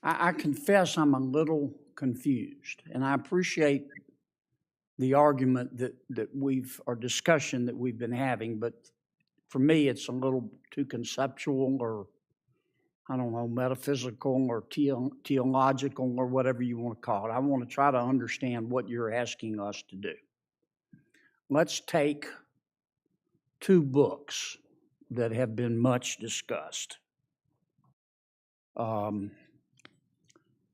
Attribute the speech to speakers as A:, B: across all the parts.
A: I confess I'm a little confused, and I appreciate the argument or discussion that we've been having, but for me, it's a little too conceptual or, I don't know, metaphysical or theological or whatever you want to call it. I want to try to understand what you're asking us to do. Let's take two books that have been much discussed.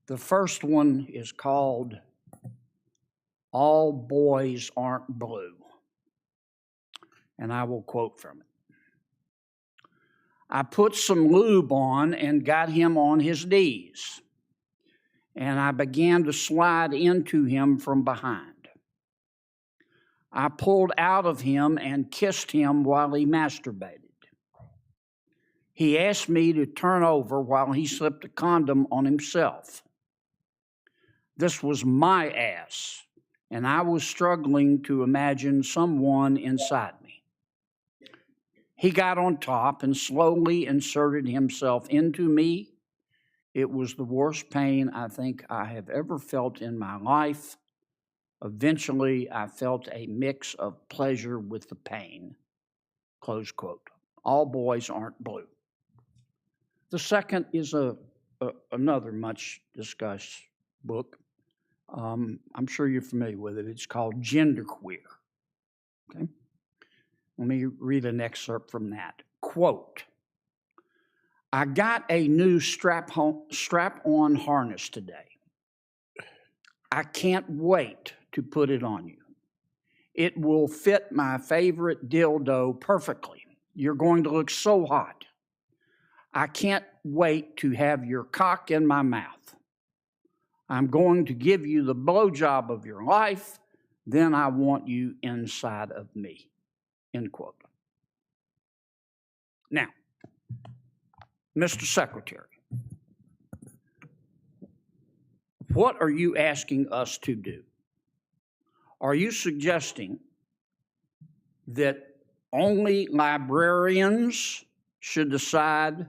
A: The first one is called All Boys Aren't Blue, and I will quote from it. I put some lube on and got him on his knees, and I began to slide into him from behind. I pulled out of him and kissed him while he masturbated. He asked me to turn over while he slipped a condom on himself. This was my ass, and I was struggling to imagine someone inside me. He got on top and slowly inserted himself into me. It was the worst pain I think I have ever felt in my life. Eventually, I felt a mix of pleasure with the pain. Close quote. All Boys Aren't Blue. The second is another much discussed book. I'm sure you're familiar with it. It's called Genderqueer. Okay? Let me read an excerpt from that. Quote, I got a new strap-on harness today. I can't wait to put it on you. It will fit my favorite dildo perfectly. You're going to look so hot. I can't wait to have your cock in my mouth. I'm going to give you the blowjob of your life. Then I want you inside of me. End quote. Now, Mr. Secretary, what are you asking us to do? Are you suggesting that only librarians should decide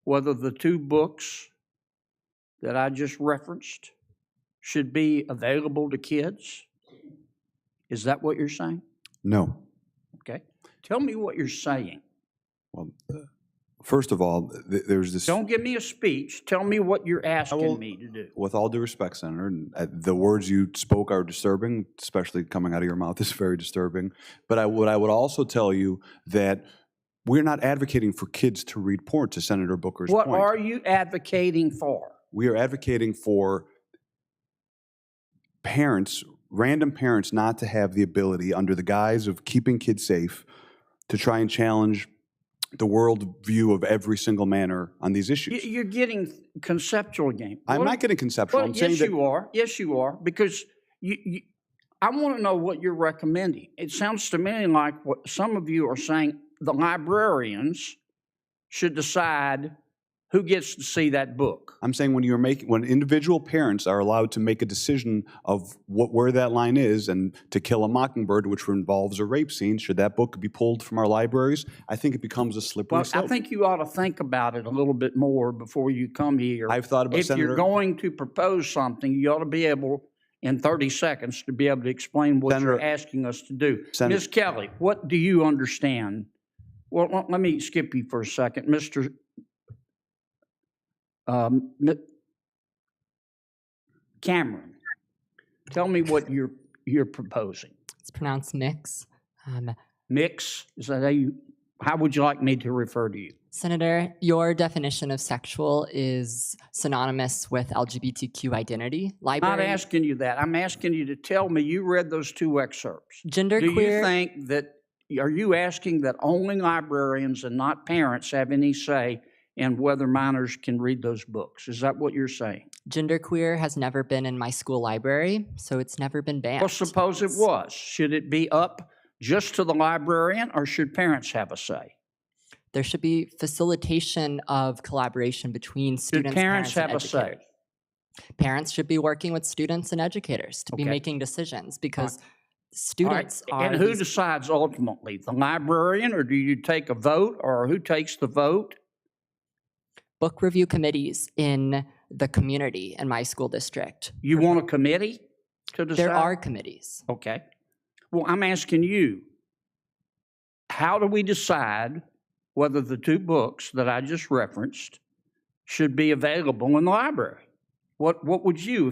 A: whether the two books that I just referenced should be available to kids? Is that what you're saying?
B: No.
A: Okay. Tell me what you're saying.
B: Well, first of all, there's this...
A: Don't give me a speech. Tell me what you're asking me to do.
B: With all due respect, Senator, the words you spoke are disturbing, especially coming out of your mouth is very disturbing. But what I would also tell you that we're not advocating for kids to read porn, to Senator Booker's point.
A: What are you advocating for?
B: We are advocating for parents, random parents, not to have the ability, under the guise of keeping kids safe, to try and challenge the world view of every single manner on these issues.
A: You're getting conceptual again.
B: I'm not getting conceptual.
A: Well,
B: I'm saying
A: yes, you are. Yes, you are. Because I want to know what you're recommending. It sounds to me like what some of you are saying, the librarians should decide who gets to see that book.
B: I'm saying when individual parents are allowed to make a decision of where that line is, and To Kill a Mockingbird, which involves a rape scene, should that book be pulled from our libraries? I think it becomes a slippery slope.
A: I think you ought to think about it a little bit more before you come here.
B: I've thought about,
A: Senator, you're going to propose something, you ought to be able, in 30 seconds, to be able to explain what you're asking us to do. Ms. Kelly, what do you understand? Well, let me skip you for a second. Mr. Cameron, tell me what you're proposing.
C: It's pronounced mix.
A: Mix? Is that how would you like me to refer to you?
C: Senator, your definition of sexual is synonymous with LGBTQ identity.
A: I'm not asking you that. I'm asking you to tell me you read those two excerpts.
C: Genderqueer.
A: Do you think that, are you asking that only librarians and not parents have any say in whether minors can read those books? Is that what you're saying?
C: Genderqueer has never been in my school library, so it's never been banned.
A: Well, suppose it was. Should it be up just to the librarian, or should parents have a say?
C: There should be facilitation of collaboration between students,
A: parents have
C: and
A: a say?
C: Parents should be working with students and educators to be making decisions, because students are...
A: And who decides ultimately? The librarian, or do you take a vote, or who takes the vote?
C: Book review committees in the community in my school district.
A: You want a committee to decide?
C: There are committees.
A: Okay. Well, I'm asking you, how do we decide whether the 2 books that I just referenced should be available in the library? What would you,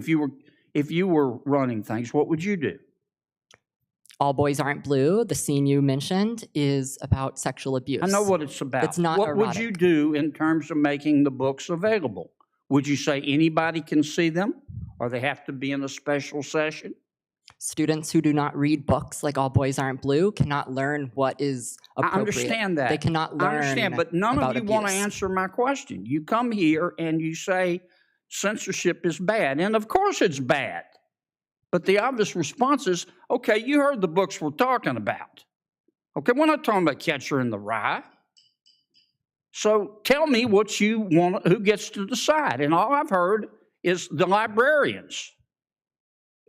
A: if you were running things, what would you do?
C: All Boys Aren't Blue, the scene you mentioned, is about sexual abuse.
A: I know what it's about.
C: It's not
A: What would you
C: erotic.
A: do in terms of making the books available? Would you say anybody can see them, or they have to be in a special session?
C: Students who do not read books like All Boys Aren't Blue cannot learn what is appropriate.
A: I understand that.
C: They cannot learn
A: I understand, but none
C: about
A: of you want to
C: abuse.
A: answer my question. You come here and you say censorship is bad, and of course it's bad. But the obvious response is, okay, you heard the books we're talking about. Okay, we're not talking about Catcher in the Rye. So tell me what you want, who gets to decide. And all I've heard is the librarians.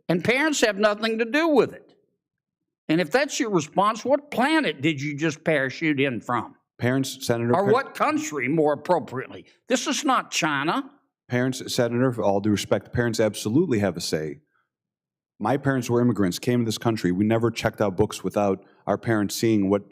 A: And parents have nothing to do with it. And if that's your response, what planet did you just parachute in from?
B: Parents, Senator.
A: Or what country, more appropriately? This is not China.
B: Parents, Senator, with all due respect, parents absolutely have a say. My parents were immigrants, came to this country. We never checked out books without our parents seeing what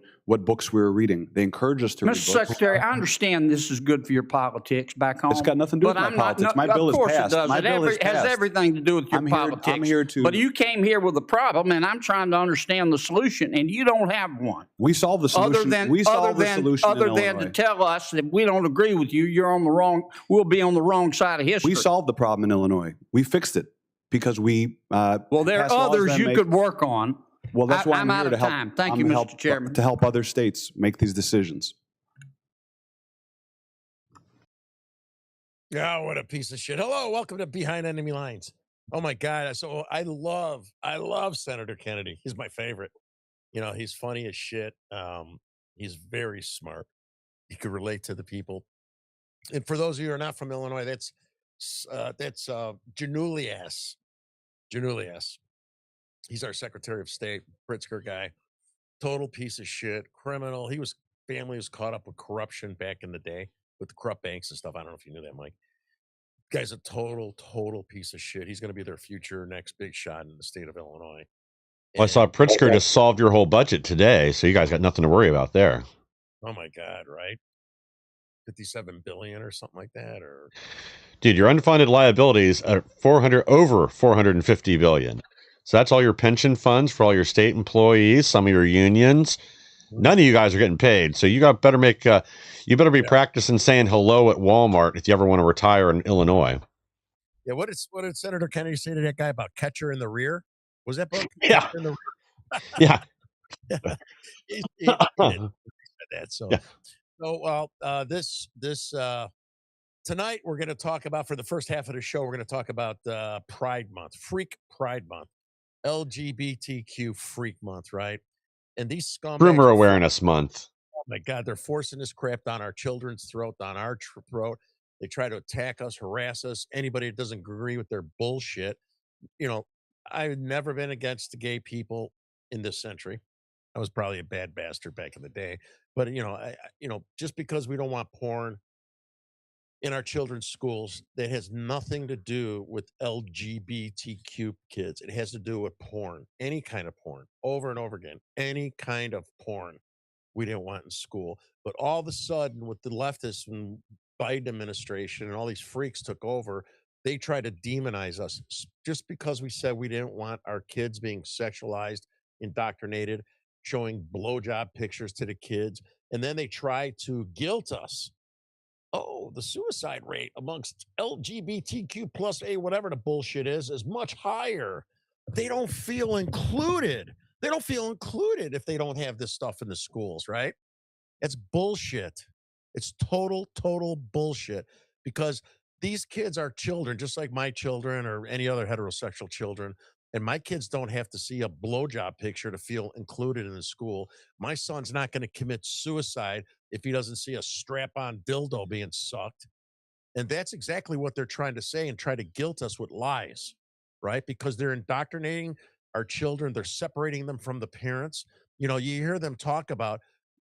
B: books we were reading. They encouraged us to read
A: Mr.
B: books.
A: Secretary, I understand this is good for your politics back home.
B: It's got nothing to do with
A: but
B: my
A: I'm not-
B: politics.
A: no,
B: My bill
A: of
B: is
A: course
B: passed.
A: It does.
B: My
A: It
B: bill is
A: has
B: passed.
A: everything to do with your politics.
B: I'm here to.
A: But you came here with a problem, and I'm trying to understand the solution, and you don't have one.
B: We solved the solution. We solved the solution in
A: Other than
B: Illinois.
A: to tell us that we don't agree with you, you're on the wrong. We'll be on the wrong side of history.
B: We solved the problem in Illinois. We fixed it because we.
A: Well, there are
B: passed laws
A: others
B: that
A: you
B: make-
A: could work on.
B: Well, that's why
A: I'm
B: I'm
A: out
B: here
A: of
B: to help.
A: time. Thank
B: I'm
A: you,
B: to
A: Mr.
B: help-
A: Chairman.
B: To help other states make these decisions.
D: Oh, what a piece of shit. Hello, welcome to Behind Enemy Lines. Oh my God. So I love Senator Kennedy. He's my favorite. You know, he's funny as shit. He's very smart. He could relate to the people. And for those of you who are not from Illinois, that's Janulias. Janulias. He's our Secretary of State, Pritzker guy. Total piece of shit, criminal. Family was caught up with corruption back in the day with the corrupt banks and stuff. I don't know if you knew that, Mike. Guy's a total piece of shit. He's going to be their future next big shot in the state of Illinois.
E: Well, I saw Pritzker just solved your whole budget today, so you guys got nothing to worry about there.
D: Oh my God, right? 57 billion or something like that, or
E: Dude, your unfunded liabilities are over 450 billion. So that's all your pension funds for all your state employees, some of your unions. None of you guys are getting paid, so you better be practicing saying hello at Walmart if you ever want to retire in Illinois.
D: Yeah, what did Senator Kennedy say to that guy about Catcher in the Rear? Was that book?
E: Yeah.
D: Catcher in the Rear?
E: Yeah.
D: He did that. So,
E: Yeah.
D: This tonight we're going to talk about, for the first half of the show, we're going to talk about Pride Month, Freak Pride Month, LGBTQ Freak Month, right? And these scumbags.
E: Rumor Awareness Month.
D: Oh my God, they're forcing this crap down our children's throat, down our throat. They try to attack us, harass us. Anybody that doesn't agree with their bullshit. You know, I've never been against the gay people in this century. I was probably a bad bastard back in the day, but just because we don't want porn in our children's schools, that has nothing to do with LGBTQ kids. It has to do with porn, any kind of porn, over and over again, any kind of porn we didn't want in school. But all of a sudden, with the leftists and Biden administration and all these freaks took over, they try to demonize us just because we said we didn't want our kids being sexualized, indoctrinated, showing blowjob pictures to the kids. And then they try to guilt us. Oh, the suicide rate amongst LGBTQ plus A, whatever the bullshit is much higher. They don't feel included. They don't feel included if they don't have this stuff in the schools, right? It's bullshit. It's total bullshit, because these kids are children, just like my children or any other heterosexual children. And my kids don't have to see a blowjob picture to feel included in the school. My son's not going to commit suicide if he doesn't see a strap-on dildo being sucked. And that's exactly what they're trying to say and try to guilt us with lies, right? Because they're indoctrinating our children. They're separating them from the parents. You know, you hear them talk about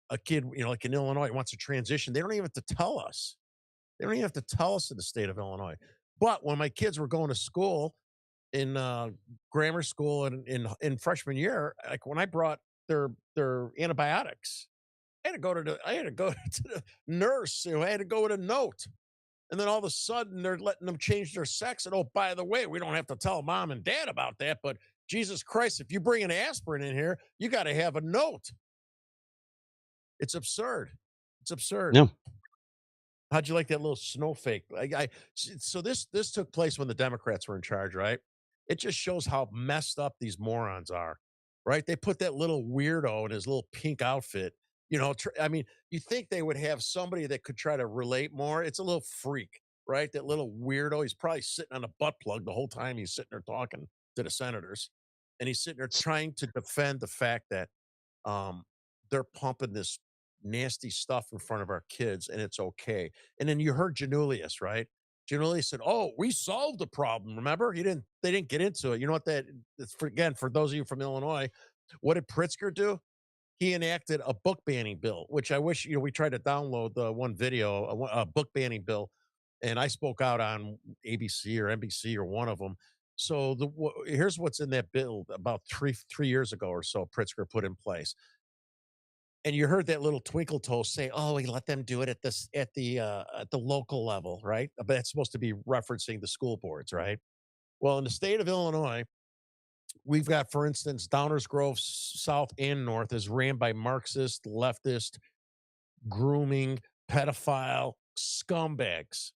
D: a kid, like in Illinois, wants to transition. They don't even have to tell us. They don't even have to tell us in the state of Illinois. But when my kids were going to school in grammar school and in freshman year, like when I brought their antibiotics, I had to go to the nurse. I had to go with a note. And then all of a sudden they're letting them change their sex. And oh, by the way, we don't have to tell mom and dad about that. But Jesus Christ, if you bring an aspirin in here, you got to have a note. It's absurd. It's absurd.
E: Yeah.
D: How'd you like that little snowflake? So this took place when the Democrats were in charge, right? It just shows how messed up these morons are, right? They put that little weirdo in his little pink outfit. I mean, you think they would have somebody that could try to relate more? It's a little freak, right? That little weirdo. He's probably sitting on a butt plug the whole time he's sitting there talking to the senators, and he's sitting there trying to defend the fact that um, they're pumping this nasty stuff in front of our kids and it's okay. And then you heard Janulius, right? Janulius said, "Oh, we solved the problem." Remember, they didn't get into it. You know what again, for those of you from Illinois, what did Pritzker do? He enacted a book banning bill, which I wish, we tried to download the one video, a book banning bill, and I spoke out on ABC or NBC or one of them. So here's what's in that bill about three years ago or so, Pritzker put in place. And you heard that little twinkle toe say, "Oh, we let them do it at the local level, right?" But that's supposed to be referencing the school boards, right? Well, in the state of Illinois, we've got, for instance, Downers Grove South and North is ran by Marxist, leftist, grooming, pedophile scumbags,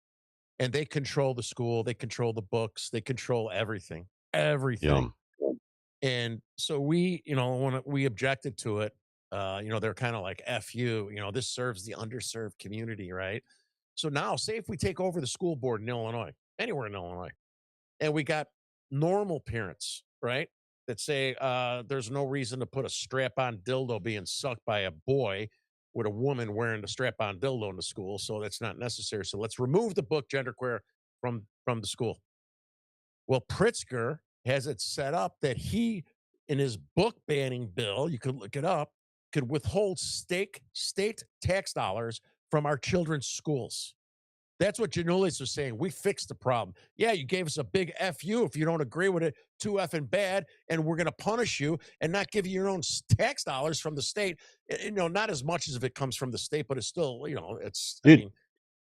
D: and they control the school, they control the books, they control everything,
E: Yeah.
D: everything. And so when we objected to it, they're kind of like, "F you, this serves the underserved community," right? So now, say if we take over the school board in Illinois, anywhere in Illinois, and we got normal parents, right, that say there's no reason to put a strap-on dildo being sucked by a boy with a woman wearing the strap-on dildo in the school, so that's not necessary. So let's remove the book genderqueer from the school. Well, Pritzker has it set up that he, in his book banning bill, you could look it up, could withhold state tax dollars from our children's schools. That's what Janulis was saying. We fixed the problem. Yeah, you gave us a big FU if you don't agree with it, too effing bad, and we're going to punish you and not give you your own tax dollars from the state. Not as much as if it comes from the state, but it's still, it's, I
E: Dude,
D: mean,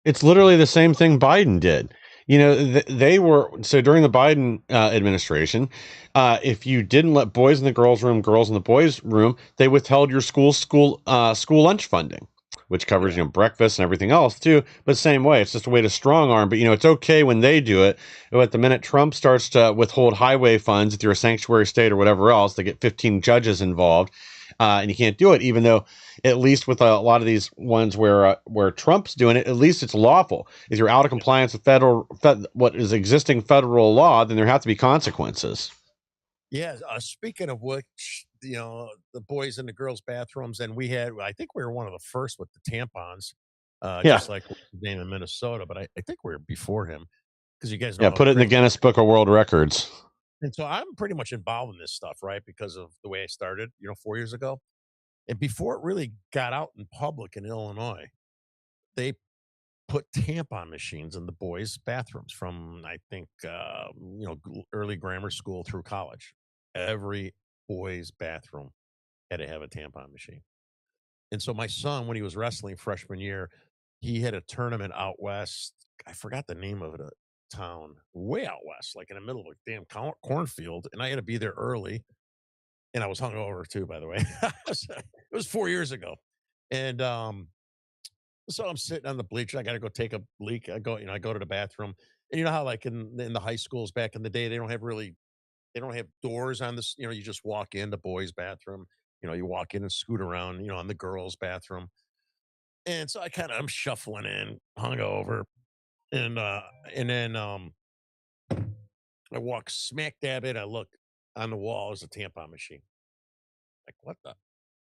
E: it's literally the same thing Biden did. They were so during the Biden administration. If you didn't let boys in the girls' room, girls in the boys' room, they withheld your school lunch funding, which covers breakfast and everything else too. But same way, it's just a way to strong arm. But it's okay when they do it. But the minute Trump starts to withhold highway funds, if you're a sanctuary state or whatever else, they get 15 judges involved. And you can't do it, even though at least with a lot of these ones where Trump's doing it, at least it's lawful. If you're out of compliance with what is existing federal law, then there have to be consequences.
D: yeah. Speaking of which, the boys in the girls' bathrooms, and I think we were one of the first with the tampons,
E: Yeah,
D: just like what's his name in Minnesota, but I think we were before him because you guys know
E: yeah.
D: how
E: Put it in the
D: crazy.
E: Guinness Book of World Records.
D: And so I'm pretty much involved in this stuff, right? Because of the way I started, 4 years ago. And before it really got out in public in Illinois, they put tampon machines in the boys' bathrooms from, I think, early grammar school through college. Every boys' bathroom had to have a tampon machine. And so my son, when he was wrestling freshman year, he had a tournament out west. I forgot the name of it, a town way out west, like in the middle of a damn cornfield. And I had to be there early. And I was hungover too, by the way. It was 4 years ago. And so I'm sitting on the bleacher. I got to go take a leak. I go to the bathroom. And you know how, like in the high schools back in the day, they don't have doors on this. You just walk in the boys' bathroom. You walk in and scoot around. On the girls' bathroom. And so I'm shuffling in, hungover, and then I walk smack dab in. I look on the wall is a tampon machine. Like, what the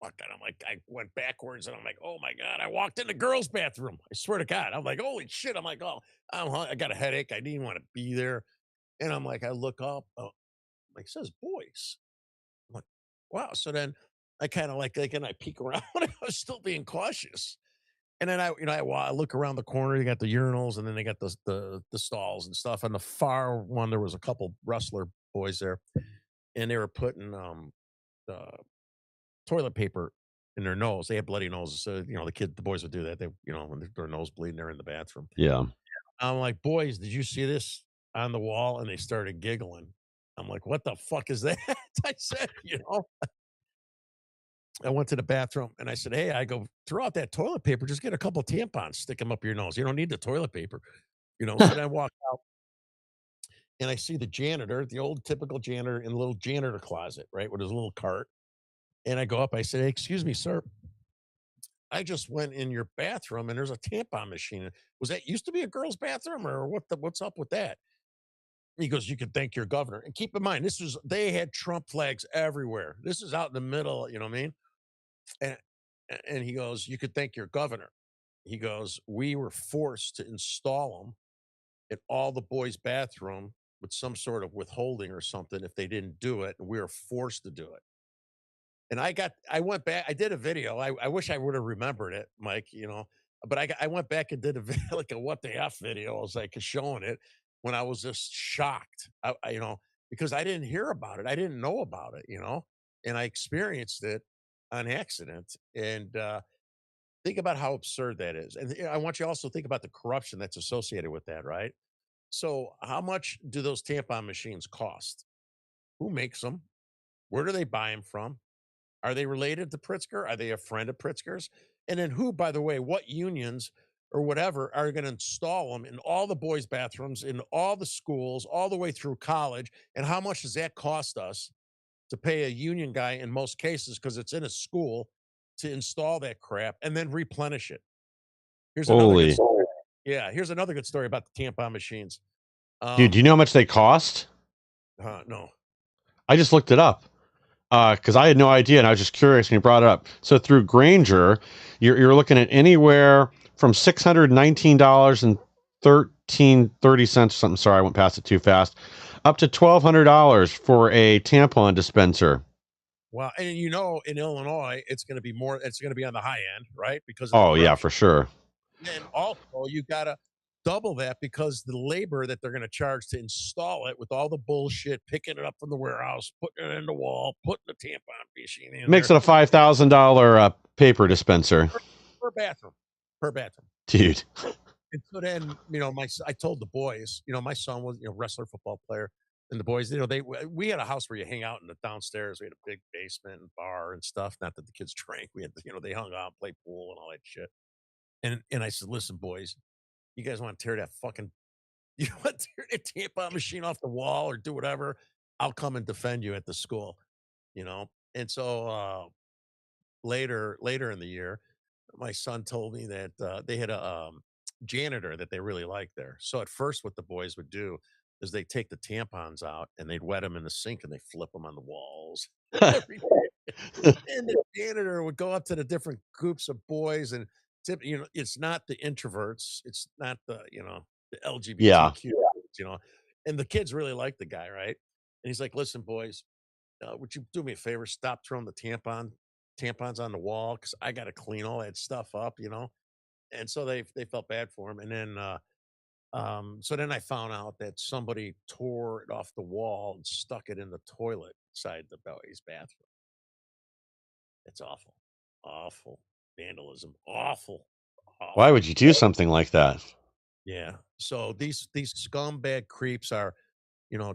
D: fuck? And I'm like, I went backwards and I'm like, oh my God, I walked in the girls' bathroom. I swear to God. I'm like, holy shit. I'm like, oh, I got a headache. I didn't even want to be there. And I'm like, I look up, like, it says boys. I'm like, wow. So then I kind of and I peek around. I was still being cautious. And then I look around the corner. You got the urinals, and then they got the stalls and stuff. On the far one, there was a couple wrestler boys there, and they were putting uh, toilet paper in their nose. They had bloody noses, so the boys would do that. They when their nose bleeding, they're in the bathroom.
E: Yeah.
D: I'm like, boys, did you see this on the wall? And they started giggling. I'm like, what the fuck is that? I said, I went to the bathroom and I said, hey, I go, throw out that toilet paper. Just get a couple tampons, stick them up your nose. You don't need the toilet paper, So then I walk out and I see the janitor, the old typical janitor in a little janitor closet, right, with his little cart. And I go up, I said, hey, excuse me, sir. I just went in your bathroom and there's a tampon machine. Was that used to be a girl's bathroom or what's up with that? He goes, you can thank your governor. And keep in mind, they had Trump flags everywhere. This is out in the middle, you know what I mean? And and he goes, you could thank your governor. He goes, we were forced to install them in all the boys' bathroom with some sort of withholding or something if they didn't do it. And we were forced to do it. And I went back, I did a video. I wish I would have remembered it, Mike, but I went back and did a video, like a what the F video. I was like showing it when I was just shocked, because I didn't hear about it. I didn't know about it, and I experienced it on accident. And think about how absurd that is. And I want you to also think about the corruption that's associated with that, right? So, how much do those tampon machines cost? Who makes them? Where do they buy them from? Are they related to Pritzker? Are they a friend of Pritzker's? And then who, by the way, what unions or whatever are going to install them in all the boys' bathrooms, in all the schools, all the way through college? And how much does that cost us to pay a union guy in most cases, because it's in a school, to install that crap and then replenish it? Here's another good
E: Holy.
D: story. Yeah, here's another good story about the tampon machines.
E: Dude, do you know how much they cost?
D: No.
E: I just looked it up because I had no idea, and I was just curious when you brought it up. So through Granger, you're looking at anywhere from $619 and 30 cents or something. Sorry, I went past it too fast. Up to $1,200 for a tampon dispenser.
D: Well, and in Illinois, it's going to be more. It's going to be on the high end, right? Because of the
E: Oh yeah,
D: corruption.
E: for sure.
D: And also, you got to double that because the labor that they're going to charge to install it with all the bullshit, picking it up from the warehouse, putting it in the wall, putting the tampon machine in
E: Makes
D: there.
E: it a $5,000 paper dispenser.
D: Per bathroom.
E: Dude.
D: And so then, I told the boys, my son was, wrestler, football player, and the boys, we had a house where you hang out in the downstairs. We had a big basement and bar and stuff. Not that the kids drank. We had, they hung out, played pool and all that shit. And I said, listen, boys, you guys want to tear that tampon machine off the wall or do whatever? I'll come and defend you at the school, And so later in the year, my son told me that they had a janitor that they really liked there. So at first, what the boys would do is they take the tampons out and they'd wet them in the sink and they flip them on the walls. Every day. And the janitor would go up to the different groups of boys and it's not the introverts, it's not the LGBTQ, and the kids really like the guy, right? And he's like, listen, boys, would you do me a favor? Stop throwing the tampons on the wall because I got to clean all that stuff up, And so they felt bad for him. And then so then I found out that somebody tore it off the wall and stuck it in the toilet inside the boys' bathroom. It's awful, awful vandalism, awful.
E: Why would you do something like that?
D: Yeah. So these scumbag creeps are,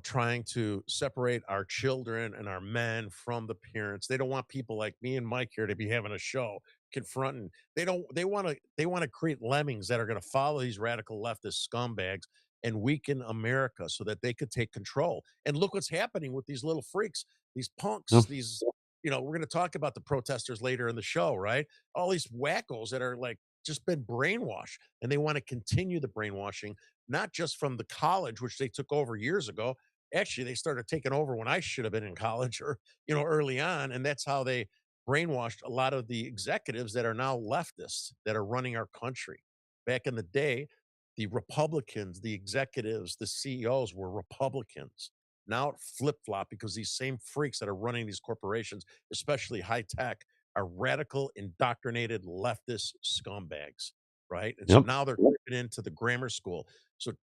D: trying to separate our children and our men from the parents. They don't want people like me and Mike here to be having a show confronting. They want to create lemmings that are going to follow these radical leftist scumbags and weaken America so that they could take control. And look what's happening with these little freaks, these punks,
E: Yep.
D: these, we're going to talk about the protesters later in the show, right? All these wackos that are like just been brainwashed and they want to continue the brainwashing, not just from the college, which they took over years ago. Actually, they started taking over when I should have been in college or, early on. And that's how they brainwashed a lot of the executives that are now leftists that are running our country. Back in the day, the Republicans, the executives, the CEOs were Republicans. Now it flip-flop because these same freaks that are running these corporations, especially high tech, are radical, indoctrinated leftist scumbags, right? And so
E: Yep.
D: now they're creeping into the grammar school.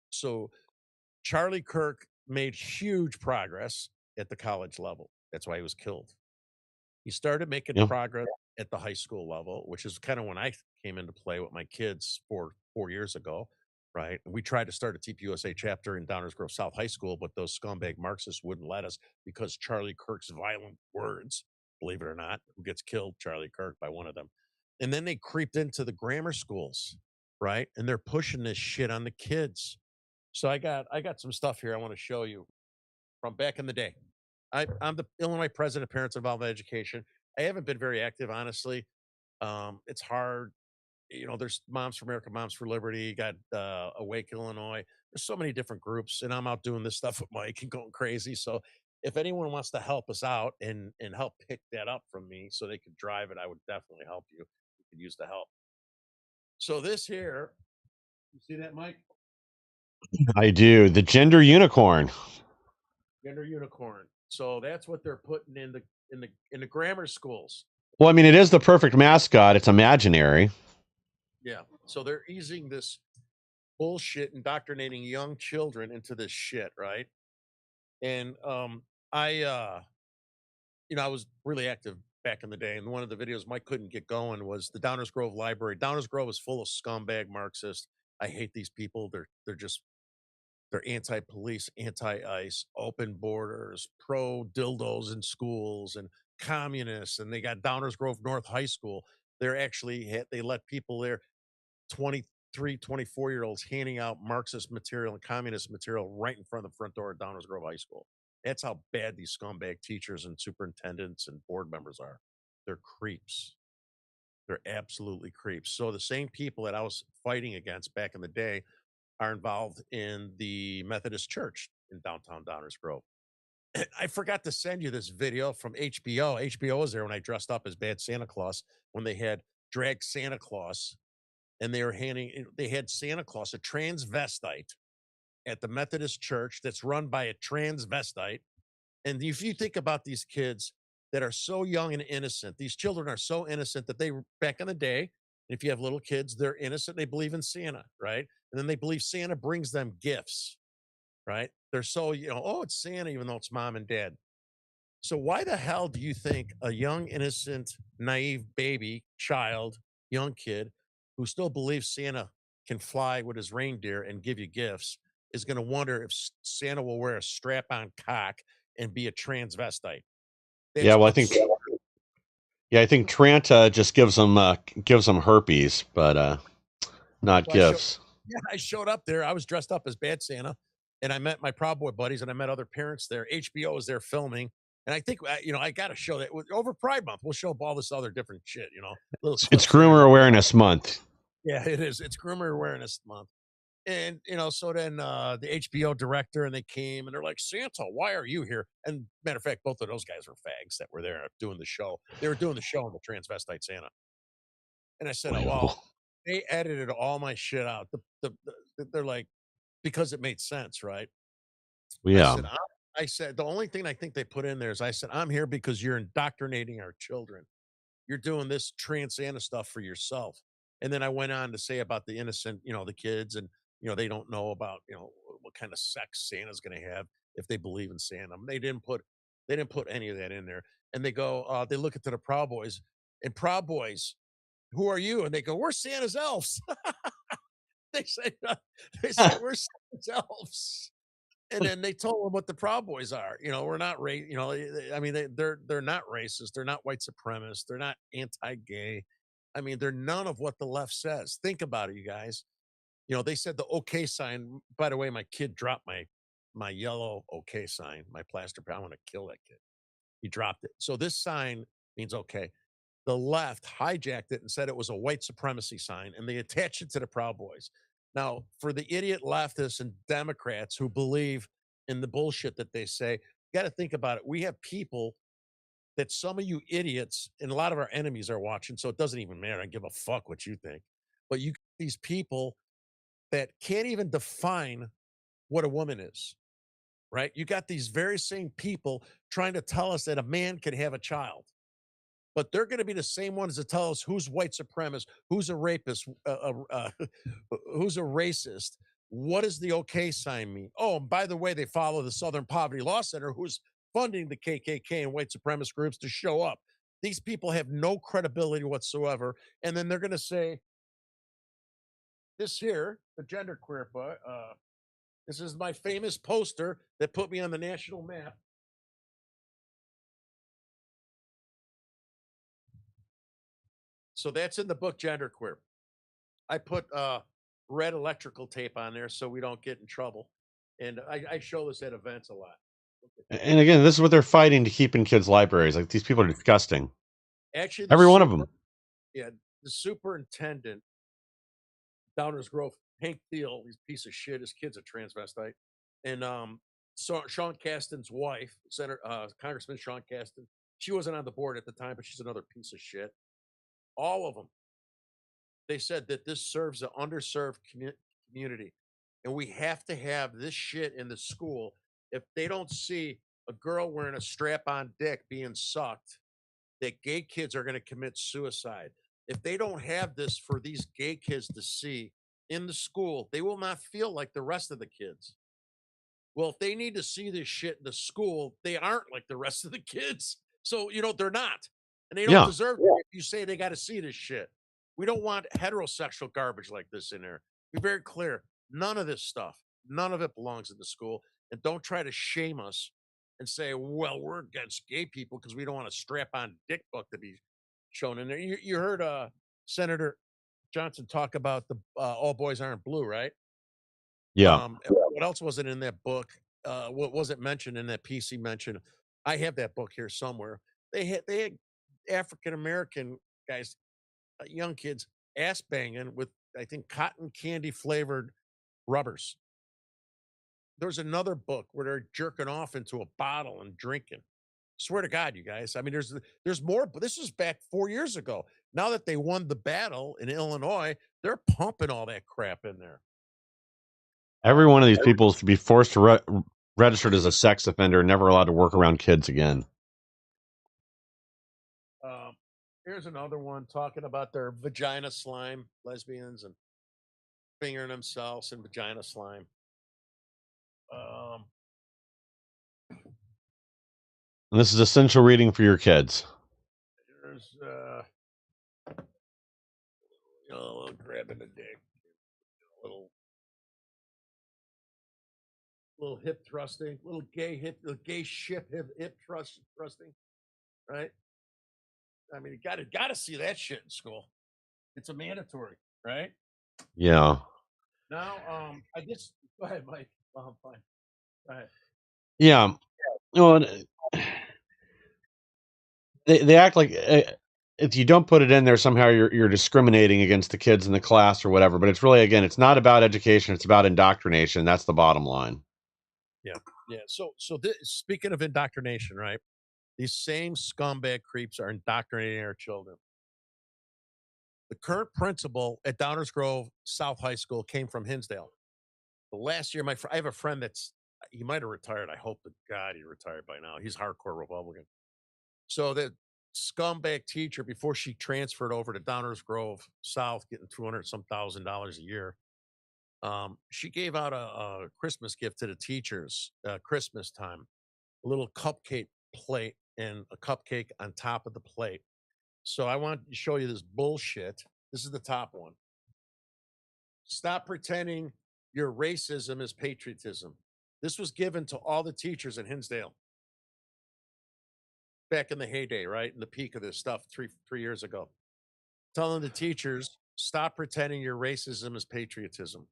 D: So Charlie Kirk made huge progress at the college level. That's why he was killed. He started making
E: Yep.
D: progress at the high school level, which is kind of when I came into play with my kids 4 years ago, right? And we tried to start a TPUSA chapter in Downers Grove South High School, but those scumbag Marxists wouldn't let us because Charlie Kirk's violent words, believe it or not, who gets killed, Charlie Kirk, by one of them. And then they creeped into the grammar schools, right? And they're pushing this shit on the kids. So I got some stuff here I want to show you from back in the day. I'm the Illinois president of Parents Involved in Education. I haven't been very active, honestly. It's hard. There's Moms for America, Moms for Liberty, you got Awake Illinois. There's so many different groups, and I'm out doing this stuff with Mike and going crazy. So if anyone wants to help us out and help pick that up from me so they could drive it, I would definitely help you. You could use the help. So this here, you see that, Mike?
E: I do. The gender unicorn.
D: Gender unicorn. So that's what they're putting in the grammar schools.
E: Well, I mean, it is the perfect mascot. It's imaginary.
D: Yeah. So they're easing this bullshit, indoctrinating young children into this shit, right? And I was really active back in the day, and one of the videos Mike couldn't get going was the Downers Grove Library. Downers Grove is full of scumbag Marxists. I hate these people. They're anti-police, anti-ICE, open borders, pro dildos in schools, and communists. And they got Downers Grove North High School. They let people there, 23, 24-year-olds handing out Marxist material and communist material right in front of the front door of Downers Grove High School. That's how bad these scumbag teachers and superintendents and board members are. They're creeps. They're absolutely creeps. So the same people that I was fighting against back in the day are involved in the Methodist Church in downtown Downers Grove. I forgot to send you this video from HBO. HBO was there when I dressed up as Bad Santa Claus, when they had drag Santa Claus, and they had Santa Claus, a transvestite, at the Methodist Church that's run by a transvestite. And if you think about these kids that are so young and innocent, these children are so innocent that back in the day, if you have little kids, they're innocent. They believe in Santa, right? And then they believe Santa brings them gifts, right? They're so, oh, it's Santa, even though it's mom and dad. So why the hell do you think a young, innocent, naive baby, child, young kid who still believes Santa can fly with his reindeer and give you gifts is going to wonder if Santa will wear a strap-on cock and be a transvestite?
E: Yeah, well, I think Tranta just gives them herpes, but not gifts.
D: I showed up there. I was dressed up as Bad Santa, and I met my Proud Boy buddies, and I met other parents there. HBO was there filming, and I think I got to show that over Pride Month. We'll show up all this other different shit.
E: It's Groomer Awareness Month.
D: Yeah, it is. It's Groomer Awareness Month. And, so then the HBO director, and they came and they're like, Santa, why are you here? And matter of fact, both of those guys were fags that were there doing the show. They were doing the show on the transvestite Santa. And I said, oh, well, they edited all my shit out. They're like, because it made sense, right?
E: Yeah.
D: I said, the only thing I think they put in there is I said, I'm here because you're indoctrinating our children. You're doing this trans Santa stuff for yourself. And then I went on to say about the innocent, the kids, and they don't know about what kind of sex Santa's going to have if they believe in Santa. They didn't put any of that in there. And they go, they look at the Proud Boys, and Proud Boys, who are you? And they go, we're Santa's elves. they say we're Santa's elves. And then they told them what the Proud Boys are. We're not I mean, they're not racist. They're not white supremacists. They're not anti-gay. I mean, they're none of what the left says. Think about it, you guys. They said the OK sign. By the way, my kid dropped my yellow OK sign, my plaster. I want to kill that kid. He dropped it. So this sign means OK. The left hijacked it and said it was a white supremacy sign, and they attached it to the Proud Boys. Now, for the idiot leftists and Democrats who believe in the bullshit that they say, you got to think about it. We have people that some of you idiots and a lot of our enemies are watching, so it doesn't even matter. I give a fuck what you think. But these people that can't even define what a woman is, right? You got these very same people trying to tell us that a man can have a child. but they're going to be the same ones that tell us who's white supremacist, who's a rapist, who's a racist. What does the okay sign mean? Oh, and by the way, they follow the Southern Poverty Law Center, who's funding the KKK and white supremacist groups to show up. These people have no credibility whatsoever. And then they're going to say, this here, the genderqueer book, this is my famous poster that put me on the national map. So that's in the book Genderqueer. I put red electrical tape on there so we don't get in trouble. And I show this at events a lot.
E: And again, this is what they're fighting to keep in kids' libraries. Like, these people are disgusting.
D: Actually,
E: Every one of them.
D: Yeah, the superintendent, Downers Grove, Hank Thiel, he's a piece of shit. His kid's a transvestite. And so Sean Casten's wife, Congressman Sean Casten, she wasn't on the board at the time, but she's another piece of shit. All of them. They said that this serves an underserved community. And we have to have this shit in the school. If they don't see a girl wearing a strap-on dick being sucked, that gay kids are going to commit suicide. If they don't have this for these gay kids to see in the school, they will not feel like the rest of the kids. Well, if they need to see this shit in the school, they aren't like the rest of the kids. So, they're not. And they don't deserve it if you say they got to see this shit. We don't want heterosexual garbage like this in there. Be very clear. None of this stuff, none of it belongs in the school. And don't try to shame us and say, well, we're against gay people because we don't want a strap-on dick book to be shown in there. You heard Senator Johnson talk about the All Boys Aren't Blue, right?
E: Yeah.
D: What else wasn't in that book? What wasn't mentioned in that piece he mentioned? I have that book here somewhere. They had African American guys, young kids, ass banging with, I think, cotton candy flavored rubbers. There's another book where they're jerking off into a bottle and drinking. Swear to God, you guys. I mean, there's more, but this was back 4 years ago. Now that they won the battle in Illinois, they're pumping all that crap in there.
E: Every one of these people is to be forced to registered as a sex offender and never allowed to work around kids again.
D: Here's another one talking about their vagina slime, lesbians, and fingering themselves in vagina slime.
E: And this is essential reading for your kids.
D: There's a little grabbing the dick, little hip thrusting, little gay hip thrusting, right? I mean, you gotta see that shit in school. It's a mandatory, right?
E: Yeah.
D: Now, I guess go ahead, Mike. I'm fine. Go ahead.
E: Yeah. Well, they act like if you don't put it in there, somehow you're discriminating against the kids in the class or whatever. But it's really, again, it's not about education; it's about indoctrination. That's the bottom line.
D: Yeah. So speaking of indoctrination, right? These same scumbag creeps are indoctrinating our children. The current principal at Downers Grove South High School came from Hinsdale. The last year, I have a friend he might have retired. I hope to God he retired by now. He's hardcore Republican. So the scumbag teacher, before she transferred over to Downers Grove South, getting $200,000 a year, she gave out a Christmas gift to the teachers, Christmas time, a little cupcake plate and a cupcake on top of the plate. So I want to show you this bullshit. This is the top one. Stop pretending your racism is patriotism. This was given to all the teachers in Hinsdale back in the heyday, right? In the peak of this stuff, three years ago. Telling the teachers, stop pretending your racism is patriotism.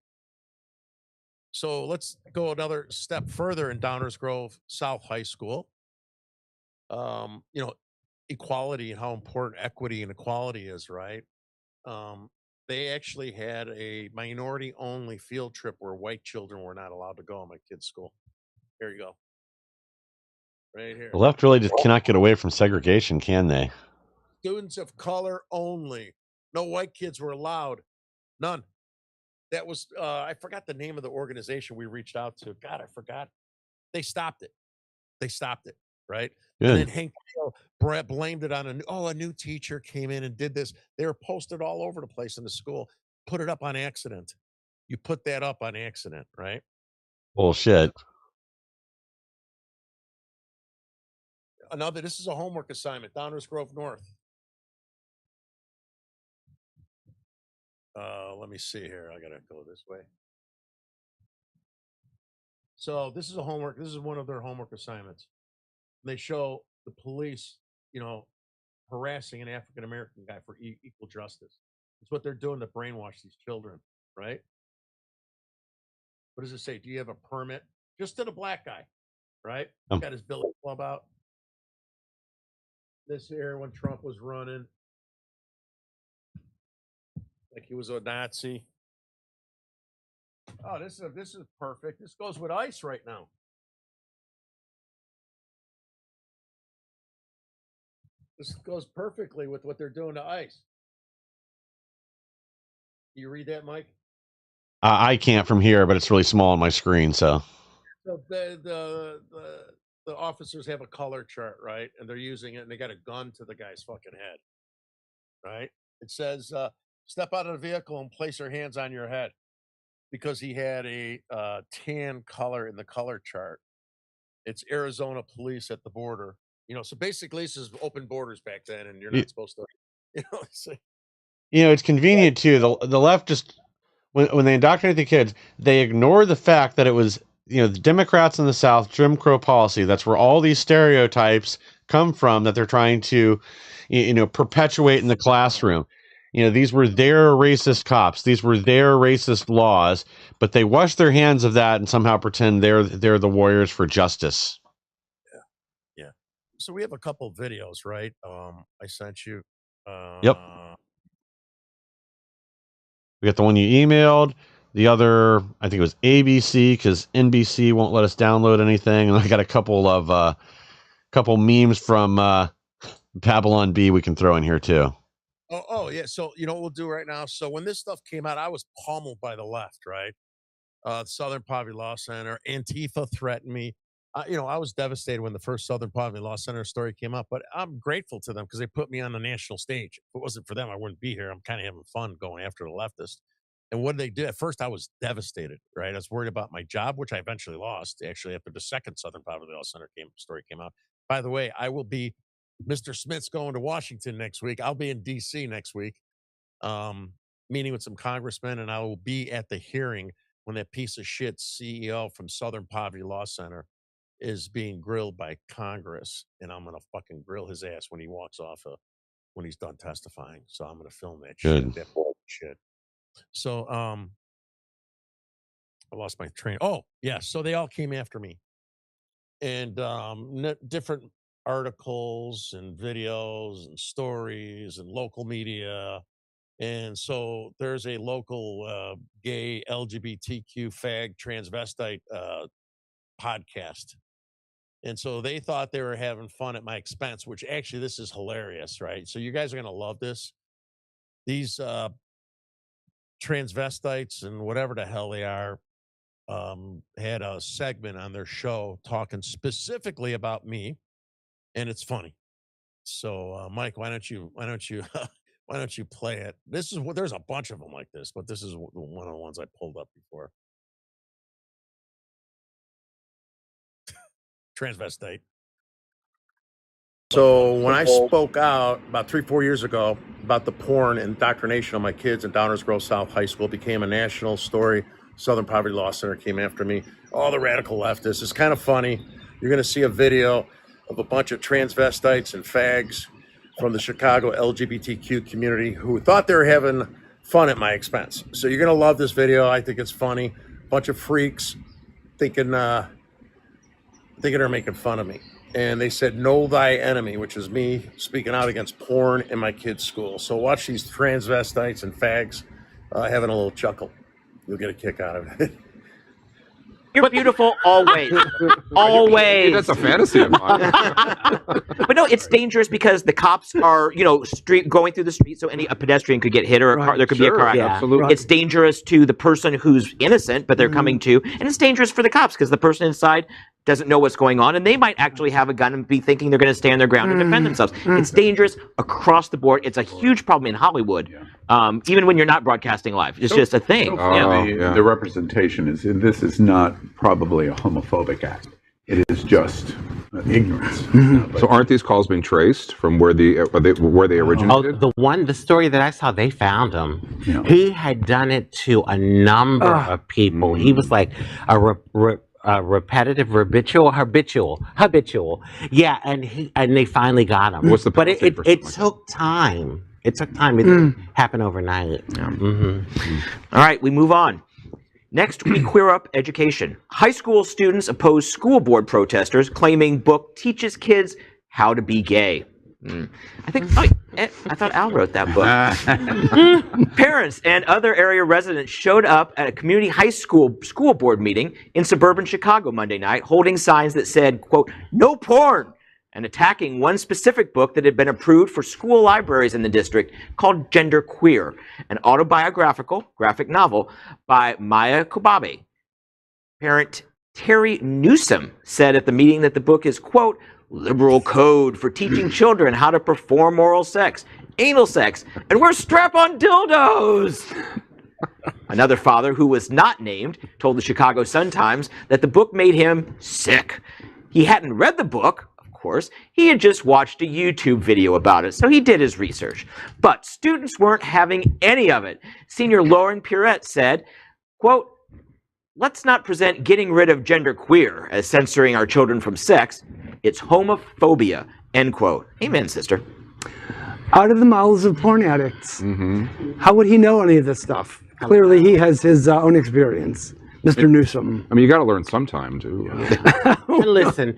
D: So let's go another step further in Downers Grove South High School. Equality and how important equity and equality is, right? They actually had a minority only field trip where white children were not allowed to go in my kid's school. Here you go. Right here.
E: The left really just cannot get away from segregation, can they?
D: Students of color only. No white kids were allowed. None. That was, I forgot the name of the organization we reached out to. God, I forgot. They stopped it. right?
E: Good.
D: And then Hank Brett blamed it on a new teacher came in and did this. They were posted all over the place in the school. Put it up on accident. You put that up on accident, right?
E: Bullshit.
D: This is a homework assignment, Downers Grove North. Let me see here. I gotta go this way. So this is one of their homework assignments. They show the police, harassing an African-American guy for equal justice. It's what they're doing to brainwash these children, right? What does it say? Do you have a permit? Just to the black guy, right? Got his billy club out. This here when Trump was running, like he was a Nazi. Oh, this is perfect. This goes with ICE right now. This goes perfectly with what they're doing to ICE. You read that, Mike?
E: I can't from here, but it's really small on my screen. So
D: the officers have a color chart, right? And they're using it, and they got a gun to the guy's fucking head, right? It says, "Step out of the vehicle and place your hands on your head," because he had a tan color in the color chart. It's Arizona police at the border. So basically, this is open borders back then, and you're not supposed to,
E: it's convenient too. The left just when they indoctrinate the kids, they ignore the fact that it was the Democrats in the South, Jim Crow policy. That's where all these stereotypes come from that they're trying to perpetuate in the classroom. These were their racist cops. These were their racist laws, but they wash their hands of that and somehow pretend they're the warriors for justice.
D: Yeah. So we have a couple videos, right? I sent you.
E: Yep. We got the one you emailed. The other, I think it was ABC, because NBC won't let us download anything. And I got a couple of memes from Babylon Bee we can throw in here too.
D: Oh yeah. So what we'll do right now. So when this stuff came out, I was pummeled by the left, right? Southern Poverty Law Center, Antifa threatened me. I was devastated when the first Southern Poverty Law Center story came up, but I'm grateful to them because they put me on the national stage. If it wasn't for them, I wouldn't be here. I'm kind of having fun going after the leftists. And what they did at first, I was devastated, right? I was worried about my job, which I eventually lost, actually, after the second Southern Poverty Law Center story came out. By the way, I will be, Mr. Smith's going to Washington next week. I'll be in D.C. next week, meeting with some congressmen, and I will be at the hearing when that piece of shit CEO from Southern Poverty Law Center is being grilled by Congress, and I'm going to fucking grill his ass when he walks off, when he's done testifying. So I'm going to film that shit. So, I lost my train. Oh, yeah. So they all came after me, and different articles and videos and stories and local media. And so there's a local gay LGBTQ fag transvestite podcast. And so they thought they were having fun at my expense, which actually this is hilarious, right? So you guys are going to love this. These transvestites and whatever the hell they are had a segment on their show talking specifically about me, and it's funny. So Mike, why don't you play it? There's a bunch of them like this, but this is one of the ones I pulled up before. Transvestite. So when I spoke out about 3-4 years ago about the porn and indoctrination of my kids in Downers Grove South High School, it became a national story. Southern Poverty Law Center came after me. All the radical leftists. It's kind of funny. You're going to see a video of a bunch of transvestites and fags from the Chicago LGBTQ community who thought they were having fun at my expense. So you're going to love this video. I think it's funny. A bunch of freaks thinking they're making fun of me. And they said, "Know thy enemy," which is me speaking out against porn in my kids' school. So watch these transvestites and fags having a little chuckle. You'll get a kick out of it.
F: You're beautiful always. Always.
G: That's a fantasy of mine.
F: But no, it's dangerous because the cops are, going through the street, so a pedestrian could get hit or there could be a car accident.
G: Absolutely.
F: It's dangerous to the person who's innocent, but they're coming to, and it's dangerous for the cops because the person inside doesn't know what's going on, and they might actually have a gun and be thinking they're going to stand their ground and defend themselves. It's dangerous across the board. It's a huge problem in Hollywood, even when you're not broadcasting live. It's just a thing.
G: The representation is, this is not probably a homophobic act. It is just ignorance.
H: So aren't these calls being traced from where they originated?
I: The story that I saw, they found him.
G: Yeah.
I: He had done it to a number of people. He was like a repetitive, habitual. Yeah, and they finally got him.
H: What's the
I: but
H: penalty for
I: it
H: something
I: took time. It took time. It didn't happen overnight.
F: All right, we move on. Next, we queer up education. High school students oppose school board protesters claiming book teaches kids how to be gay. I thought Al wrote that book. Parents and other area residents showed up at a community high school board meeting in suburban Chicago Monday night, holding signs that said, quote, "No porn," and attacking one specific book that had been approved for school libraries in the district called Gender Queer, an autobiographical graphic novel by Maya Kobabe. Parent Terry Newsom said at the meeting that the book is, quote, "liberal code for teaching children how to perform oral sex, anal sex, and wear strap-on dildos." Another father, who was not named, told the Chicago Sun-Times that the book made him sick. He hadn't read the book, of course. He had just watched a YouTube video about it, so he did his research. But students weren't having any of it. Senior Lauren Pierrette said, quote, "Let's not present getting rid of gender queer as censoring our children from sex. It's homophobia," end quote. Amen, sister.
J: Out of the mouths of porn addicts. How would he know any of this stuff? Clearly, he has his own experience, Mr. Newsom.
H: I mean, you got to learn sometime too.
I: And listen,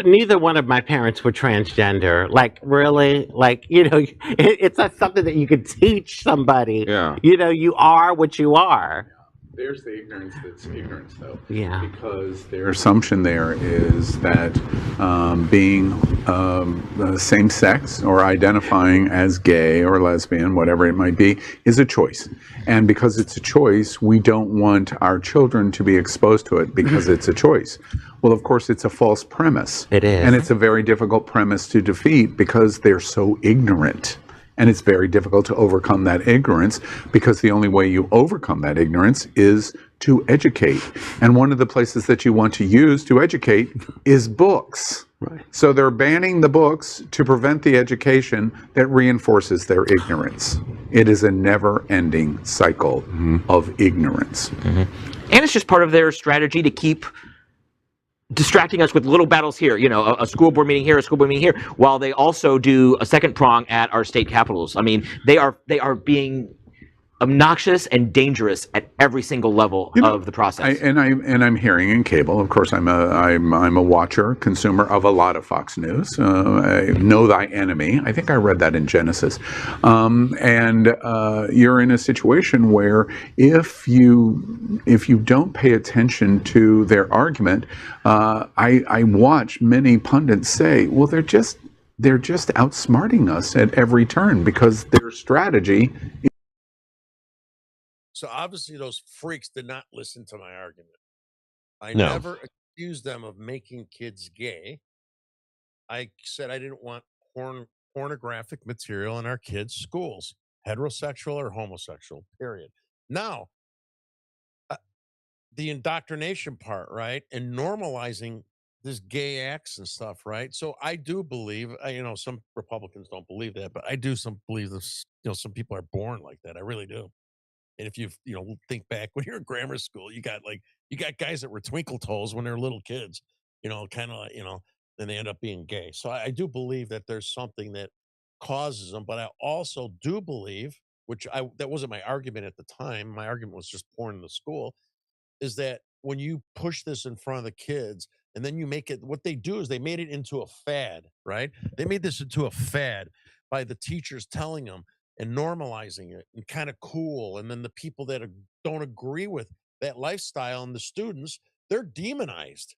I: neither one of my parents were transgender. Like, really? Like, it's not something that you could teach somebody.
H: Yeah.
I: You are what you are.
G: There's the ignorance that's ignorance, though.
I: Yeah.
G: Because their assumption there is that being same-sex or identifying as gay or lesbian, whatever it might be, is a choice. And because it's a choice, we don't want our children to be exposed to it because it's a choice. Well, of course, it's a false premise.
I: It is.
G: And it's a very difficult premise to defeat because they're so ignorant. And it's very difficult to overcome that ignorance because the only way you overcome that ignorance is to educate. And one of the places that you want to use to educate is books. Right. So they're banning the books to prevent the education that reinforces their ignorance. It is a never-ending cycle of ignorance.
F: And it's just part of their strategy to keep distracting us with little battles here, a school board meeting here, a school board meeting here, while they also do a second prong at our state capitals. I mean, they are being obnoxious and dangerous at every single level of the process.
G: I'm hearing in cable. Of course, I'm a watcher, consumer of a lot of Fox News. I know thy enemy. I think I read that in Genesis. And you're in a situation where if you don't pay attention to their argument, I watch many pundits say, well, they're just outsmarting us at every turn because their strategy.
D: So obviously those freaks did not listen to my argument. I
E: No.
D: never accused them of making kids gay. I said I didn't want pornographic material in our kids' schools, heterosexual or homosexual, period. Now, the indoctrination part, right, and normalizing this gay acts and stuff, right? So I do believe, some Republicans don't believe that, but I do believe this. Some people are born like that. I really do. And if you think back when you're in grammar school, you got guys that were twinkle toes when they're little kids, kind of like, then they end up being gay. So I do believe that there's something that causes them, but I also do believe, that wasn't my argument at the time. My argument was just porn in the school, is that when you push this in front of the kids and then you make it, what they do is they made it into a fad, right? They made this into a fad by the teachers telling them and normalizing it and kind of cool. And then the people that don't agree with that lifestyle and the students, they're demonized.